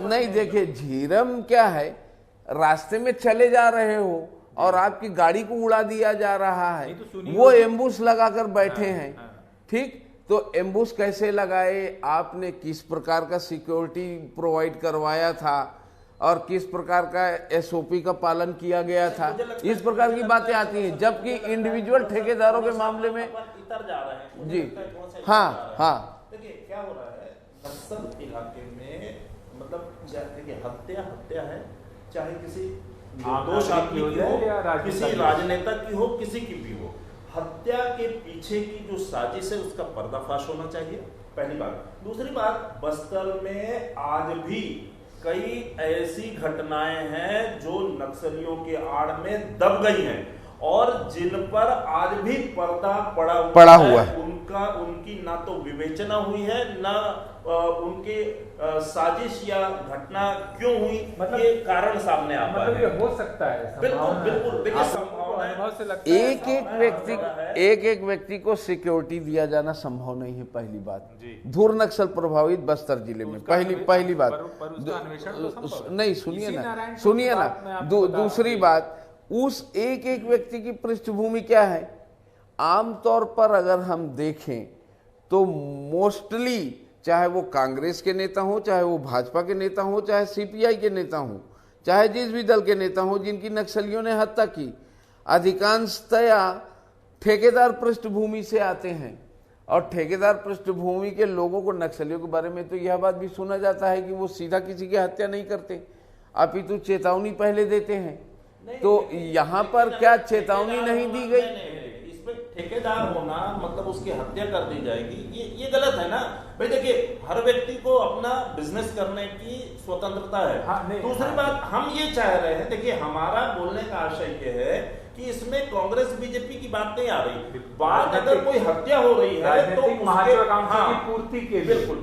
Speaker 1: नहीं देखिए, झीरम क्या है, रास्ते में चले जा रहे हो और आपकी गाड़ी को उड़ा दिया जा रहा है, वो एम्बुश लगाकर बैठे हैं। ठीक, तो एम्बुश कैसे लगाए, आपने किस प्रकार का सिक्योरिटी प्रोवाइड करवाया था और किस प्रकार का एसओपी का पालन किया गया था, इस प्रकार की बातें आती हैं। जबकि इंडिविजुअल ठेकेदारों के मामले में जी हाँ
Speaker 2: देखिए क्या हो रहा है नक्सल इलाके में, मतलब देखिए हत्या है, चाहे किसी निर्दोष आदमी की हो, किसी राजनेता की हो, किसी की भी हो, हत्या के पीछे की जो साजिश है उसका पर्दाफाश होना चाहिए, पहली बात। दूसरी बात, बस्तर में आज भी कई ऐसी घटनाएं हैं जो नक्सलियों के आड़ में दब गई हैं और जिन पर आज भी पर्दा पड़ा हुआ है। उनकी ना तो विवेचना हुई है, ना उनके साजिश या घटना क्यों हुई, मतलब ये कारण सामने आ पाया है।
Speaker 3: हो सकता है,
Speaker 2: बिल्कुल देखिए संभावना
Speaker 1: एक व्यक्ति को सिक्योरिटी दिया जाना संभव नहीं है, पहली बात। धुर नक्सल प्रभावित बस्तर जिले में पहली बात नहीं, सुनिए ना दूसरी बात, उस एक व्यक्ति की पृष्ठभूमि क्या है। आमतौर पर अगर हम देखें तो मोस्टली चाहे वो कांग्रेस के नेता हो, चाहे वो भाजपा के नेता हो, चाहे सीपीआई के नेता हो, चाहे जिस भी दल के नेता हो जिनकी नक्सलियों ने हत्या की, अधिकांशतया ठेकेदार पृष्ठभूमि से आते हैं। और ठेकेदार पृष्ठभूमि के लोगों को नक्सलियों के बारे में तो यह बात भी सुना जाता है कि वो सीधा किसी की हत्या नहीं करते, अपितु चेतावनी पहले देते हैं। तो यहाँ पर क्या चेतावनी नहीं दी गई?
Speaker 2: इसमें ठेकेदार होना मतलब उसकी हत्या कर दी जाएगी, ये गलत है ना भाई। देखिए हर व्यक्ति को अपना बिजनेस करने की स्वतंत्रता है। दूसरी बात, हम ये चाह रहे हैं, देखिए हमारा बोलने का आशय ये है कि इसमें कांग्रेस बीजेपी की बात नहीं आ रही। बात अगर कोई हत्या हो रही है तो
Speaker 3: पूर्ति के
Speaker 2: बिल्कुल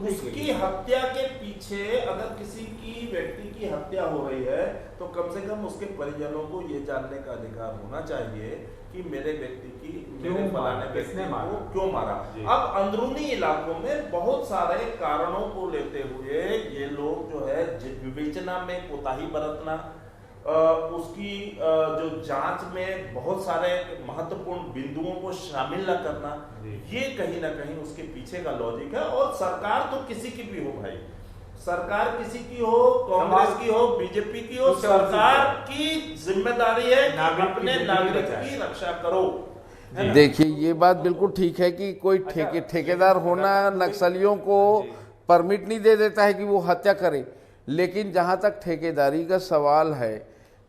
Speaker 2: उसकी हत्या के पीछे अगर किसी की व्यक्ति की हत्या हो रही है तो कम से कम उसके परिजनों को ये जानने का अधिकार होना चाहिए कि मेरे व्यक्ति की मेरे फलाने व्यक्ति को क्यों मारा। अब अंदरूनी इलाकों में बहुत सारे कारणों को लेते हुए ये लोग जो है विवेचना में कोताही बरतना, उसकी जो जांच में बहुत सारे महत्वपूर्ण बिंदुओं को शामिल न करना, ये कहीं ना कहीं उसके पीछे का लॉजिक है। और सरकार तो किसी की भी हो भाई, सरकार किसी की हो, कांग्रेस की हो, बीजेपी की हो, सरकार की जिम्मेदारी है कि अपने नागरिक की रक्षा करो।
Speaker 1: देखिए ये बात बिल्कुल ठीक है कि कोई ठेकेदार होना नक्सलियों को परमिट नहीं दे देता है कि वो हत्या करे, लेकिन जहां तक ठेकेदारी का सवाल है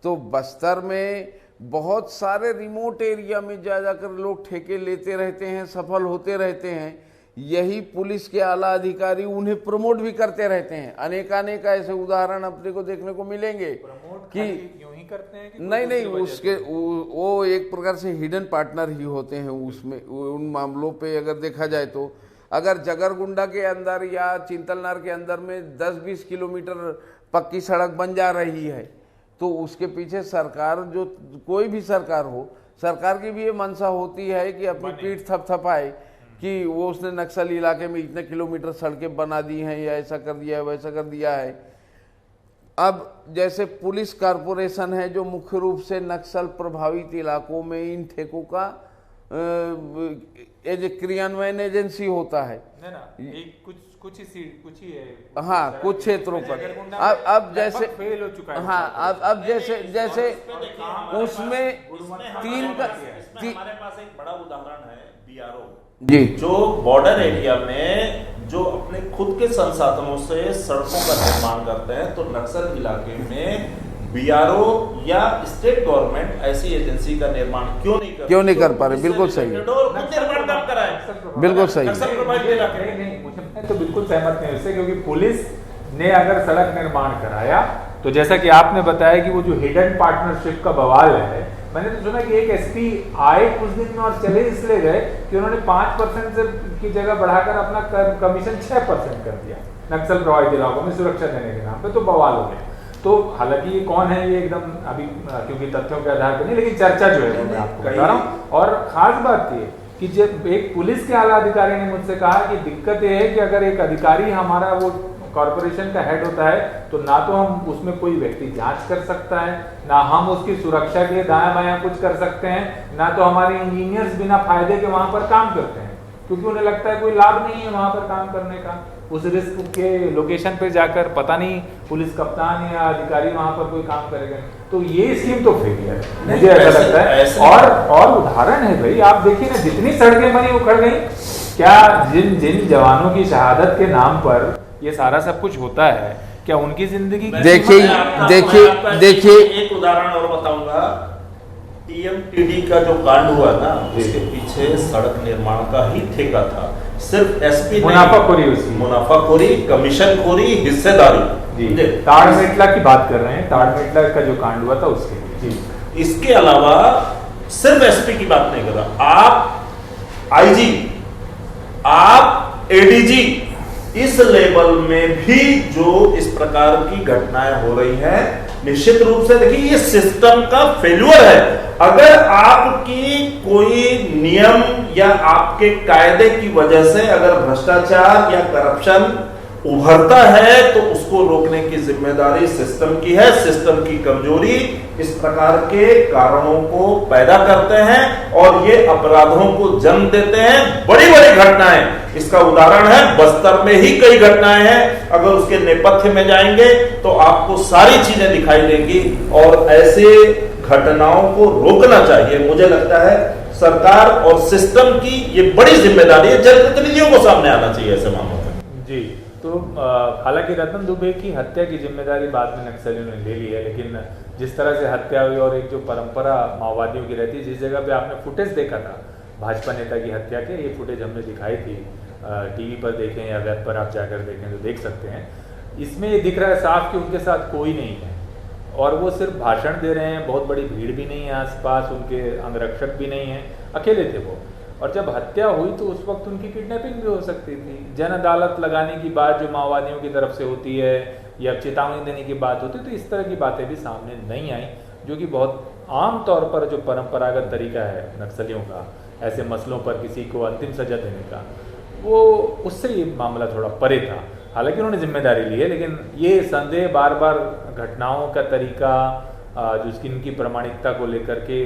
Speaker 1: तो बस्तर में बहुत सारे रिमोट एरिया में जाकर लोग ठेके लेते रहते हैं, सफल होते रहते हैं। यही पुलिस के आला अधिकारी उन्हें प्रमोट भी करते रहते हैं। अनेकानेक ऐसे उदाहरण अपने को देखने को मिलेंगे कि
Speaker 3: यूं ही करते हैं कि
Speaker 1: नहीं उसके वो एक प्रकार से हिडन पार्टनर ही होते हैं उसमें। उन मामलों पे अगर देखा जाए तो अगर जगरगुंडा के अंदर या चिंतलनार के अंदर में 10-20 किलोमीटर पक्की सड़क बन जा रही है तो उसके पीछे सरकार, जो कोई भी सरकार हो, सरकार की भी ये मंशा होती है कि अपनी पीठ थपथपाए कि वो उसने नक्सल इलाके में इतने किलोमीटर सड़कें बना दी हैं या ऐसा कर दिया है वैसा कर दिया है। अब जैसे पुलिस कॉरपोरेशन है जो मुख्य रूप से नक्सल प्रभावित इलाकों में इन ठेकों का क्रियान्वयन एजेंसी होता है
Speaker 3: ना, एक कुछ ही है।
Speaker 1: हाँ, कुछ क्षेत्रों पर अब जैसे
Speaker 3: फेल हो चुका है।
Speaker 1: हाँ, अब जैसे उसमें
Speaker 2: हमारे पास एक बड़ा उदाहरण है बीआरओ
Speaker 1: जी,
Speaker 2: जो बॉर्डर एरिया में जो अपने खुद के संसाधनों से सड़कों का निर्माण करते हैं। तो नक्सल इलाके में बीआरओ या स्टेट गवर्नमेंट ऐसी एजेंसी का निर्माण क्यों नहीं कर पा रहे? बिल्कुल सही है, निर्माण कब कराए?
Speaker 1: बिल्कुल सही।
Speaker 3: मैं तो बिल्कुल सहमत नहीं उससे, क्योंकि पुलिस ने अगर सड़क निर्माण कराया तो जैसा कि आपने बताया कि वो जो हिडन पार्टनरशिप का बवाल है, मैंने तो सुना कि एक एसपी आए कुछ दिन में और चले इसलिए गए कि उन्होंने 5% की जगह बढ़ाकर अपना कमीशन 6% कर दिया नक्सल प्रभावित इलाकों में सुरक्षा देने के नाम पे, तो बवाल हो गया। तो हालांकि ये कौन है ये एकदम अभी क्योंकि तथ्यों के आधार पर नहीं, लेकिन चर्चा जो है मैं आपको बता रहा हूँ। और खास बात ये कि जब एक पुलिस के आला अधिकारी ने मुझसे कहा कि दिक्कत ये है कि अगर एक अधिकारी हमारा वो कॉर्पोरेशन का हेड होता है तो ना तो हम उसमें कोई व्यक्ति जांच कर सकता है, ना हम उसकी सुरक्षा के लिए दायां बायां कुछ कर सकते हैं, ना तो हमारे इंजीनियर्स बिना फायदे के वहां पर काम करते हैं, क्योंकि उन्हें लगता है कोई लाभ नहीं है वहां पर काम करने का। उस रिस्क के लोकेशन पे जाकर पता नहीं पुलिस कप्तान या अधिकारी वहां पर कोई काम करेगा, तो ये स्कीम तो फेलियर है मुझे ऐसा लगता है। और उदाहरण है भाई, आप देखिए ना जितनी सड़कें बनी उखड़ गई, क्या जिन जवानों की शहादत के नाम पर ये सारा सब कुछ होता है, क्या उनकी जिंदगी?
Speaker 1: देखिए
Speaker 2: एक उदाहरण और बताऊंगा। टीएमटीडी का जो कांड हुआ ना, उसके पीछे सड़क निर्माण का ही ठेका था। सिर्फ एसपी मुनाफाखोरी, कमीशनखोरी, हिस्सेदारी।
Speaker 3: ताड़मेटला की बात कर रहे हैं, ताड़मेटला का जो कांड हुआ था उसके जी।
Speaker 2: इसके अलावा सिर्फ एसपी की बात नहीं कर रहा, आप आईजी, आप एडीजी, इस लेवल में भी जो इस प्रकार की घटनाएं हो रही हैं, निश्चित रूप से देखिए ये सिस्टम का फेल्यूर है। अगर आपकी कोई नियम या आपके कायदे की वजह से अगर भ्रष्टाचार या करप्शन उभरता है तो उसको रोकने की जिम्मेदारी सिस्टम की है। सिस्टम की कमजोरी इस प्रकार के कारणों को पैदा करते हैं और ये अपराधों को जन्म देते हैं। बड़ी बड़ी घटनाएं, इसका उदाहरण है बस्तर में ही कई घटनाएं हैं। अगर उसके नेपथ्य में जाएंगे तो आपको सारी चीजें दिखाई देंगी और ऐसे घटनाओं को रोकना चाहिए। मुझे लगता है सरकार और सिस्टम की ये बड़ी जिम्मेदारी है, जनप्रतिनिधियों को सामने आना चाहिए ऐसे मामलों में।
Speaker 3: जी, तो हालांकि रतन दुबे की हत्या की जिम्मेदारी बाद में नक्सलियों ने ले ली है, लेकिन जिस तरह से हत्या हुई और एक जो परंपरा माओवादियों की रहती है, जिस जगह पे आपने फुटेज देखा था भाजपा नेता की हत्या के, ये फुटेज हमने दिखाई थी, टीवी पर देखें या वेब पर आप जाकर देखें तो देख सकते हैं। इसमें ये दिख रहा है साफ कि उनके साथ कोई नहीं है और वो सिर्फ भाषण दे रहे हैं, बहुत बड़ी भीड़ भी नहीं है आसपास, उनके अंगरक्षक भी नहीं है, अकेले थे वो। और जब हत्या हुई तो उस वक्त उनकी किडनैपिंग भी हो सकती थी। जन अदालत लगाने की बात जो माओवादियों की तरफ से होती है या चेतावनी देने की बात होती है, तो इस तरह की बातें भी सामने नहीं आई, जो कि बहुत आम तौर पर जो परंपरागत तरीका है नक्सलियों का ऐसे मसलों पर किसी को अंतिम सजा देने का, वो उससे ये मामला थोड़ा परे था। हालांकि उन्होंने जिम्मेदारी ली है, लेकिन ये संदेह बार बार घटनाओं का तरीका जिसकी इनकी प्रामाणिकता को लेकर के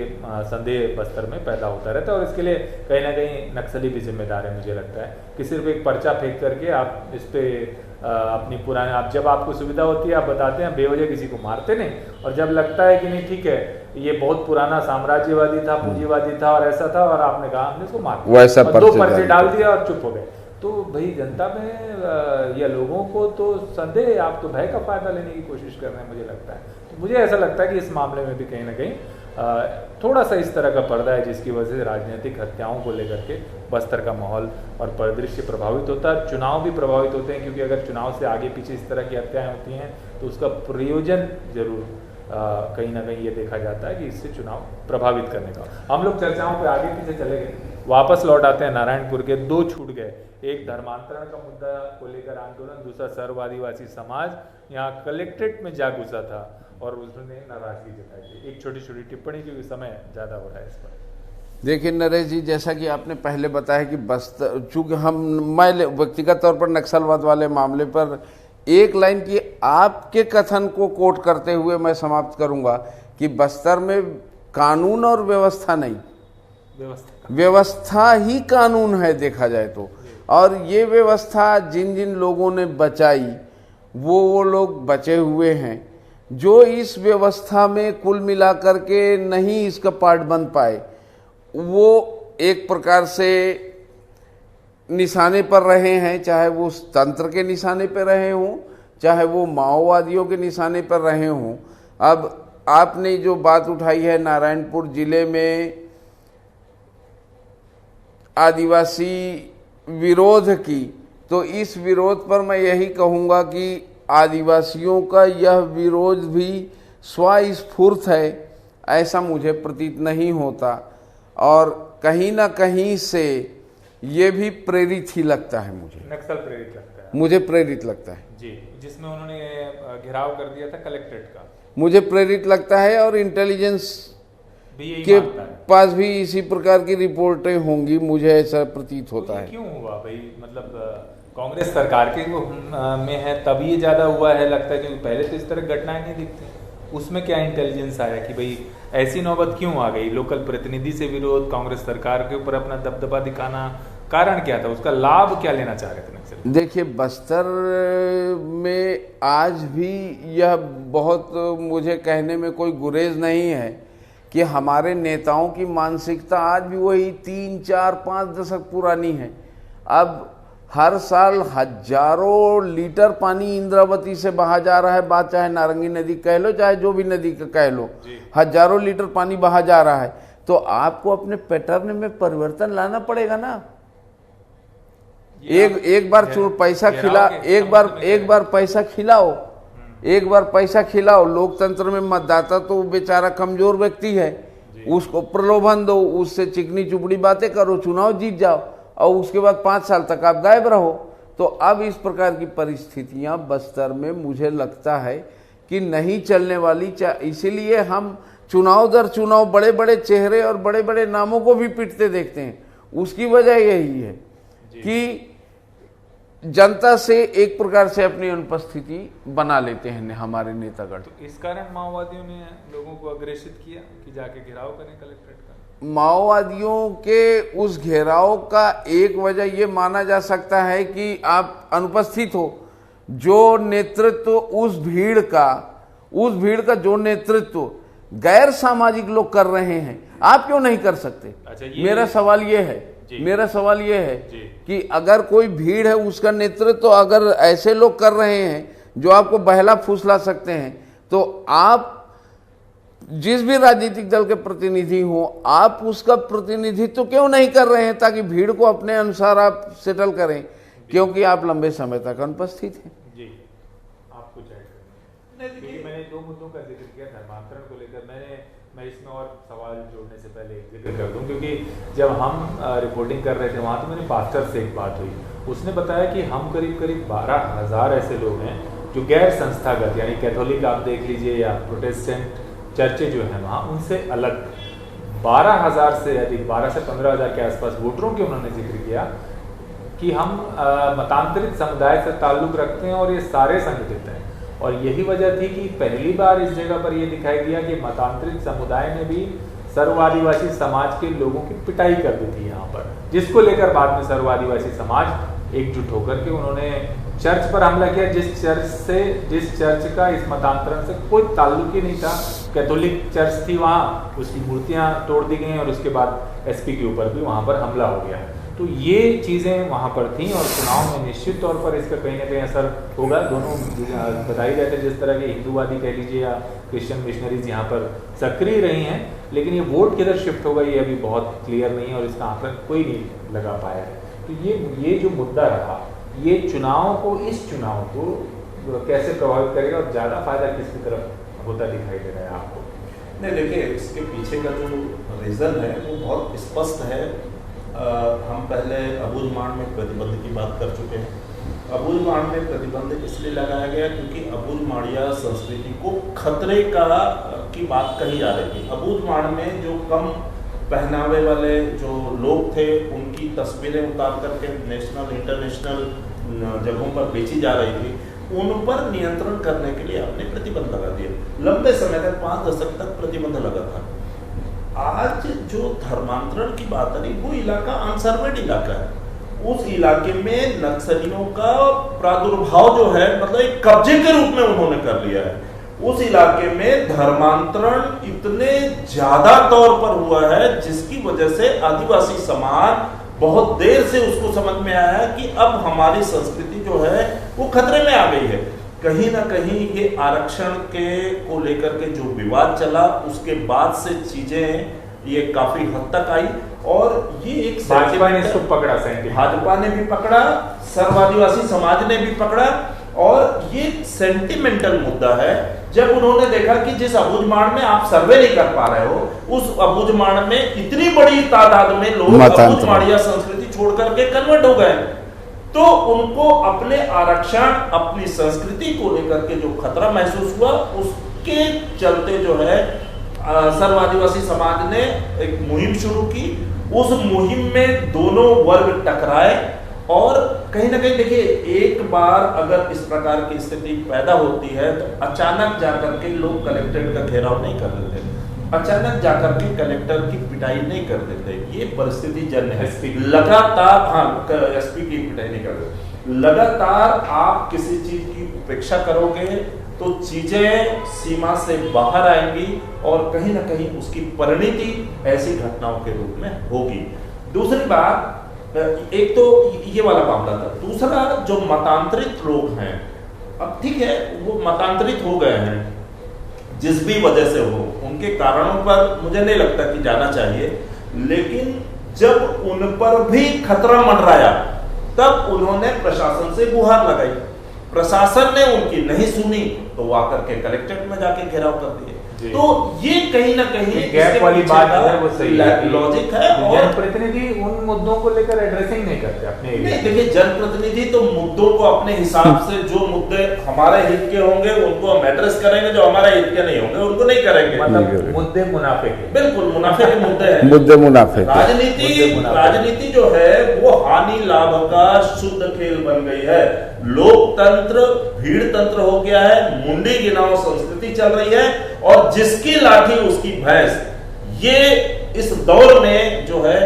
Speaker 3: संदेह बस्तर में पैदा होता रहता है और इसके लिए कहीं ना कहीं नक्सली भी जिम्मेदार है। मुझे लगता है कि सिर्फ एक पर्चा फेंक करके आप इस पे अपनी पुराने, आप जब आपको सुविधा होती है आप बताते हैं, बेवजह किसी को मारते नहीं, और जब लगता है कि नहीं ठीक है ये बहुत पुराना साम्राज्यवादी था, पूंजीवादी था और ऐसा था और आपने कहा हमने इसको मार दिया, 2 पर्चे डाल दिया और चुप हो गए। तो भाई जनता में या लोगों को तो संदेह, आप तो भय का फायदा लेने की कोशिश कर रहे हैं मुझे लगता है। तो मुझे ऐसा लगता है कि इस मामले में भी कहीं ना कहीं थोड़ा सा इस तरह का पर्दा है जिसकी वजह से राजनीतिक हत्याओं को लेकर के बस्तर का माहौल और परिदृश्य प्रभावित होता है। चुनाव भी प्रभावित होते हैं, क्योंकि अगर चुनाव से आगे पीछे इस तरह की हत्याएं होती हैं तो उसका प्रयोजन जरूर कहीं ना कहीं ये देखा जाता है कि इससे चुनाव प्रभावित करने का। हम लोग चर्चाओं पे आगे पीछे चले गए, वापस लौट आते हैं नारायणपुर के, दो छूट गए, एक धर्मांतरण का मुद्दा को लेकर आंदोलन, दूसरा सर्व आदिवासी समाज यहाँ कलेक्ट्रेट में जा घुसा था और उसने नाराजगी जताई थी। एक छोटी छोटी टिप्पणी, क्योंकि समय ज़्यादा हो रहा है इस पर।
Speaker 1: देखिए नरेश जी, जैसा कि आपने पहले बताया कि बस्तर, चूँकि मैं व्यक्तिगत तौर पर नक्सलवाद वाले मामले पर एक लाइन की आपके कथन को कोट करते हुए मैं समाप्त करूंगा कि बस्तर में कानून और व्यवस्था नहीं, व्यवस्था ही कानून है देखा जाए तो। और ये व्यवस्था जिन जिन लोगों ने बचाई वो लोग बचे हुए हैं, जो इस व्यवस्था में कुल मिलाकर के नहीं इसका पार्ट बन पाए वो एक प्रकार से निशाने पर रहे हैं, चाहे वो उस तंत्र के निशाने पर रहे हों, चाहे वो माओवादियों के निशाने पर रहे हों। अब आपने जो बात उठाई है नारायणपुर जिले में आदिवासी विरोध की, तो इस विरोध पर मैं यही कहूँगा कि आदिवासियों का यह विरोध भी स्वस्फूर्त है, ऐसा मुझे प्रतीत नहीं होता। और कहीं ना कहीं से ये भी प्रेरित ही लगता है मुझे,
Speaker 3: नक्सल प्रेरित लगता है,
Speaker 1: मुझे प्रेरित लगता है
Speaker 3: जी, जिसमें उन्होंने घेराव कर दिया था कलेक्ट्रेट का,
Speaker 1: मुझे प्रेरित लगता है। और इंटेलिजेंस
Speaker 3: भी
Speaker 1: के पास भी इसी प्रकार की रिपोर्टें होंगी, मुझे ऐसा प्रतीत होता है।
Speaker 3: क्यों हुआ भाई? मतलब कांग्रेस सरकार के में है तब ये ज्यादा हुआ है लगता है, क्योंकि पहले तो इस तरह घटनाएं नहीं दिखती। उसमें क्या इंटेलिजेंस आया कि भाई ऐसी नौबत क्यों आ गई? लोकल प्रतिनिधि से विरोध, कांग्रेस सरकार के ऊपर अपना दबदबा दिखाना, कारण क्या था? उसका लाभ क्या लेना चाह रहे थे नक्सली?
Speaker 1: देखिए बस्तर में आज भी यह बहुत, मुझे कहने में कोई गुरेज नहीं है कि हमारे नेताओं की मानसिकता आज भी वही 3, 4, 5 दशक पुरानी है। अब हर साल हजारों लीटर पानी इंद्रावती से बहा जा रहा है, बात चाहे नारंगी नदी कह लो चाहे जो भी नदी का कह लो, हजारों लीटर पानी बहा जा रहा है। तो आपको अपने पैटर्न में परिवर्तन लाना पड़ेगा ना। एक बार पैसा खिला, एक बार पैसा खिलाओ, एक बार पैसा खिलाओ। लोकतंत्र में मतदाता तो बेचारा कमजोर व्यक्ति है, उसको प्रलोभन दो, उससे चिकनी चुपड़ी बातें करो, चुनाव जीत जाओ और उसके बाद 5 साल तक आप गायब रहो। तो अब इस प्रकार की परिस्थितियां बस्तर में मुझे लगता है कि नहीं चलने वाली। इसीलिए हम चुनाव दर चुनाव बड़े बड़े चेहरे और बड़े बड़े नामों को भी पिटते देखते हैं। उसकी वजह यही है कि जनता से एक प्रकार से अपनी अनुपस्थिति बना लेते हैं हमारे नेतागण।
Speaker 3: तो इस कारण माओवादियों ने लोगों को अग्रेसित किया कि जाके घेराव करें कलेक्ट्रेट का।
Speaker 1: माओवादियों के उस घेराव का एक वजह ये माना जा सकता है कि आप अनुपस्थित हो। जो नेतृत्व उस भीड़ का जो नेतृत्व गैर सामाजिक लोग कर रहे हैं, आप क्यों नहीं कर सकते?
Speaker 3: अच्छा,
Speaker 1: मेरा सवाल ये है कि अगर कोई भीड़ है उसका नेतृत्व अगर ऐसे लोग कर रहे हैं जो आपको बहला फुसला सकते हैं, तो आप जिस भी राजनीतिक दल के प्रतिनिधि हो, आप उसका प्रतिनिधित्व क्यों नहीं कर रहे हैं ताकि भीड़ को अपने अनुसार आप सेटल करें? क्योंकि आप लंबे समय तक अनुपस्थित हैं।
Speaker 3: जी, आप कुछ ऐड करें। मैंने 2 मुद्दों का जिक्र किया धर्मांतरण को लेकर। मैं इसमें और सवाल जोड़ने से पहले एक जिक्र कर दूं, क्योंकि जब हम रिपोर्टिंग कर रहे थे वहाँ तो मेरे पास्टर से एक बात हुई। उसने बताया कि हम करीब 12,000 ऐसे लोग हैं जो गैर संस्थागत, यानी कैथोलिक आप देख लीजिए या प्रोटेस्टेंट चर्चें जो हैं वहाँ, उनसे अलग 12,000 से अधिक, 12 से 15,000 के आसपास वोटरों के उन्होंने जिक्र किया कि हम मतांतरित समुदाय से ताल्लुक़ रखते हैं और ये सारे संगठित हैं। और यही वजह थी कि पहली बार इस जगह पर यह दिखाई दिया कि मतांतरित समुदाय ने भी सर्व आदिवासी समाज के लोगों की पिटाई कर दी थी यहाँ पर, जिसको लेकर बाद में सर्व आदिवासी समाज एकजुट होकर के उन्होंने चर्च पर हमला किया, जिस चर्च का इस मतांतरण से कोई ताल्लुक ही नहीं था। कैथोलिक चर्च थी वहाँ, उसकी मूर्तियाँ तोड़ दी गई और उसके बाद एसपी के ऊपर भी वहाँ पर हमला हो गया। तो ये चीज़ें वहाँ पर थीं और चुनाव में निश्चित तौर पर इसका कहीं ना कहीं असर होगा। दोनों बताई जाते जिस तरह के हिंदूवादी कह लीजिए या क्रिश्चियन मिशनरीज यहाँ पर सक्रिय रही हैं, लेकिन ये वोट किधर शिफ्ट होगा ये अभी बहुत क्लियर नहीं है और इसका आंकलन कोई नहीं लगा पाया है। तो ये जो मुद्दा रहा, ये इस चुनाव को कैसे प्रभावित करेगा और ज़्यादा फायदा किसकी तरफ होता दिखाई दे रहा है आपको?
Speaker 2: नहीं, देखिए इसके पीछे का जो रीज़न है वो बहुत स्पष्ट है। हम पहले अबूझमाड़ में प्रतिबंध की बात कर चुके हैं। अबूझमाड़ में प्रतिबंध इसलिए लगाया गया क्योंकि अबूझमाड़िया संस्कृति को खतरे की बात कही जा रही थी। अबूझमाड़ में जो कम पहनावे वाले जो लोग थे उनकी तस्वीरें उतार करके नेशनल इंटरनेशनल जगहों पर बेची जा रही थी, उन पर नियंत्रण करने के लिए आपने प्रतिबंध लगा दिया। लंबे समय तक 5 दशक तक प्रतिबंध लगा था। आज जो धर्मांतरण की बात है वो इलाका अनसर्वेड इलाका है। उस इलाके में नक्सलियों का प्रादुर्भाव जो है मतलब एक कब्जे के रूप में उन्होंने कर लिया है। उस इलाके में धर्मांतरण इतने ज्यादा तौर पर हुआ है जिसकी वजह से आदिवासी समाज बहुत देर से उसको समझ में आया है कि अब हमारी संस्कृति जो है वो खतरे में आ गई है। कहीं ना कहीं ये आरक्षण को लेकर के जो विवाद चला उसके बाद से चीजें ये काफी हद तक आई और ये एक
Speaker 3: भाजपा ने इसको पकड़ा,
Speaker 2: भाजपा ने भी पकड़ा, सर्व आदिवासी समाज ने भी पकड़ा और ये सेंटिमेंटल मुद्दा है। जब उन्होंने देखा कि जिस अबूझमाड़ में आप सर्वे नहीं कर पा रहे हो उस अबूझमाड़ में इतनी बड़ी तादाद में लोग अबूझमाड़िया संस्कृति छोड़ करके कन्वर्ट हो गए, तो उनको अपने आरक्षण अपनी संस्कृति को लेकर के जो खतरा महसूस हुआ उसके चलते जो है सर्व आदिवासी समाज ने एक मुहिम शुरू की। उस मुहिम में दोनों वर्ग टकराए और कहीं ना कहीं देखिए एक बार अगर इस प्रकार की स्थिति पैदा होती है तो अचानक जाकर के लोग कलेक्ट्रेट का घेराव नहीं कर देते, अचानक जाकर के कलेक्टर की पिटाई नहीं कर देते। ये परिस्थिति जन्य है। लगातार एसपी की पिटाई नहीं कर देते। लगातार आप किसी चीज की उपेक्षा करोगे तो चीजें सीमा से बाहर आएंगी और कहीं ना कहीं उसकी परिणति ऐसी घटनाओं के रूप में होगी। दूसरी बात, एक तो ये वाला मामला था। दूसरा जो मतांतरित लोग हैं, अब ठीक है वो मतांतरित हो गए हैं जिस भी वजह से हो, उनके कारणों पर मुझे नहीं लगता कि जाना चाहिए, लेकिन जब उन पर भी खतरा मंडराया तब उन्होंने प्रशासन से गुहार लगाई। प्रशासन ने उनकी नहीं सुनी तो वो आकर के कलेक्ट्रेट में जाके घेराव कर दिए। तो ये कहीं ना कहीं
Speaker 3: गैप वाली बात है, वो सही
Speaker 2: लॉजिक है। और
Speaker 3: जनप्रतिनिधि उन मुद्दों को लेकर एड्रेसिंग नहीं करते अपने
Speaker 2: नहीं, देखिए जनप्रतिनिधि तो मुद्दों को अपने हिसाब से जो मुद्दे हमारे हित के होंगे उनको हम एड्रेस करेंगे, जो हमारे हित के नहीं होंगे उनको नहीं करेंगे।
Speaker 3: मतलब मुद्दे मुनाफे के,
Speaker 2: बिल्कुल मुनाफे के मुद्दे हैं।
Speaker 1: मुद्दे मुनाफे।
Speaker 2: राजनीति जो है वो हानि लाभ का शुद्ध खेल बन गई है। लोकतंत्र भीड़ तंत्र हो गया है, मुंडी गिनाओ संस्कृति चल रही है और जिसकी लाठी उसकी भैंस, ये इस दौर में जो है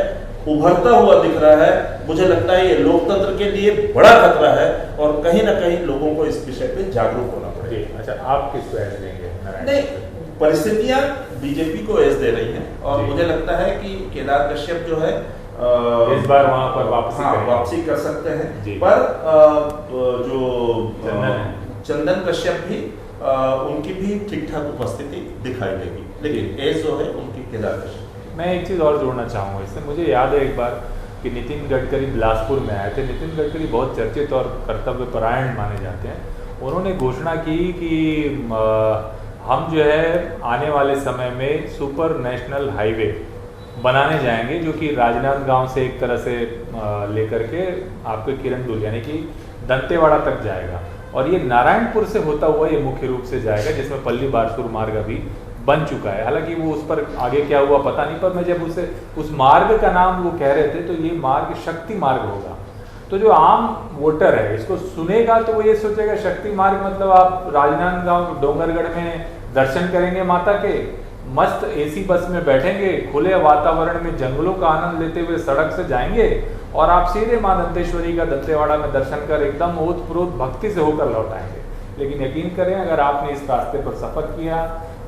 Speaker 2: उभरता हुआ दिख रहा है। मुझे लगता है ये लोकतंत्र के लिए बड़ा खतरा है और कहीं ना कहीं लोगों को इस विषय पे जागरूक होना पड़ेगा।
Speaker 3: अच्छा, आप किसको एज देंगे?
Speaker 2: नहीं, परिस्थितियां बीजेपी को एज दे रही हैं और मुझे लगता है कि केदार कश्यप जो है
Speaker 3: इस बार वहां पर
Speaker 2: वापसी कर सकते हैं। पर जो चंदन कश्यप भी उनकी भी ठीक ठाक उपस्थिति दिखाई देगी, लेकिन एज जो है उनकी केदार कश्यप।
Speaker 3: मैं एक चीज़ और जोड़ना चाहूँगा इससे। मुझे याद है एक बार कि नितिन गडकरी बिलासपुर में आए थे। नितिन गडकरी बहुत चर्चित और कर्तव्य परायण माने जाते हैं। उन्होंने घोषणा की कि हम जो है आने वाले समय में सुपर नेशनल हाईवे बनाने जाएंगे जो कि राजनांदगांव से एक तरह से लेकर के आपके किरंदुल यानी कि दंतेवाड़ा तक जाएगा और ये नारायणपुर से होता हुआ ये मुख्य रूप से जाएगा, जिसमें पल्ली बारसूर मार्ग अभी बन चुका है। हालांकि वो उस पर आगे क्या हुआ पता नहीं, पर मैं जब उस मार्ग का नाम वो कह रहे थे तो ये मार्ग शक्ति मार्ग होगा। तो जो आम वोटर है इसको सुनेगा तो वो ये सोचेगा शक्ति मार्ग मतलब आप राजनांदगांव डोंगरगढ़ में दर्शन करेंगे माता के, मस्त एसी बस में बैठेंगे, खुले वातावरण में जंगलों का आनंद लेते हुए सड़क से जाएंगे और आप सीधे मां दंतेश्वरी का दंतेवाड़ा में दर्शन कर एकदम ओतप्रोत भक्ति से होकर लौट आएंगे। लेकिन यकीन करें अगर आपने इस रास्ते पर सफर किया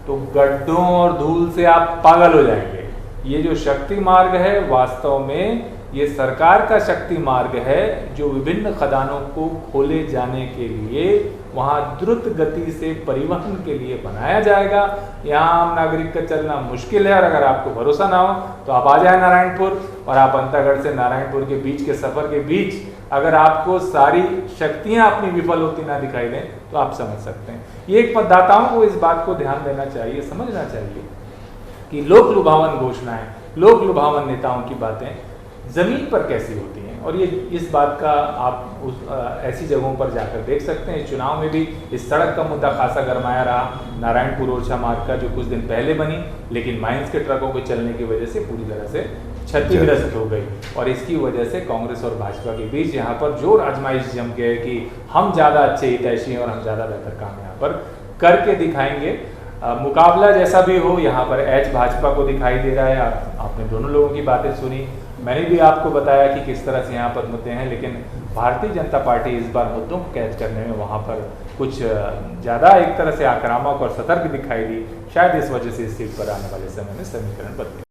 Speaker 3: तो गड्ढों और धूल से आप पागल हो जाएंगे। ये जो शक्ति मार्ग है वास्तव में ये सरकार का शक्ति मार्ग है जो विभिन्न खदानों को खोले जाने के लिए वहाँ द्रुत गति से परिवहन के लिए बनाया जाएगा। यहाँ आम नागरिक का चलना मुश्किल है और अगर आपको भरोसा ना हो तो आप आ जाए नारायणपुर और आप अंतागढ़ से नारायणपुर के बीच के सफर के बीच अगर आपको सारी शक्तियाँ अपनी विफल होती ना दिखाई दें तो आप समझ सकते हैं। ये एक मतदाताओं को इस बात को ध्यान देना चाहिए, समझना चाहिए कि लोक लुभावन घोषणाएं, लोक लुभावन नेताओं की बातें ज़मीन पर कैसी होती हैं, और ये इस बात का आप ऐसी जगहों पर जाकर देख सकते हैं। इस चुनाव में भी इस सड़क का मुद्दा खासा गरमाया रहा। नारायणपुर ओरछा मार्ग का जो कुछ दिन पहले बनी, लेकिन माइंस के ट्रकों के चलने की वजह से पूरी तरह से क्षतिग्रस्त हो गई, और इसकी वजह से कांग्रेस और भाजपा के बीच यहाँ पर जोर आजमाइश जम गए कि हम ज़्यादा अच्छे हितैषी हैं और हम ज़्यादा बेहतर काम यहाँ पर करके दिखाएंगे। मुकाबला जैसा भी हो, यहाँ पर एज भाजपा को दिखाई दे रहा है। आपने दोनों लोगों की बातें सुनी, मैंने भी आपको बताया कि किस तरह से यहाँ पर मुद्दे हैं, लेकिन भारतीय जनता पार्टी इस बार मुद्दों को कैच करने में वहाँ पर कुछ ज़्यादा एक तरह से आक्रामक और सतर्क दिखाई दी। शायद इस वजह से इस सीट पर आने वाले समय में समीकरण बदले।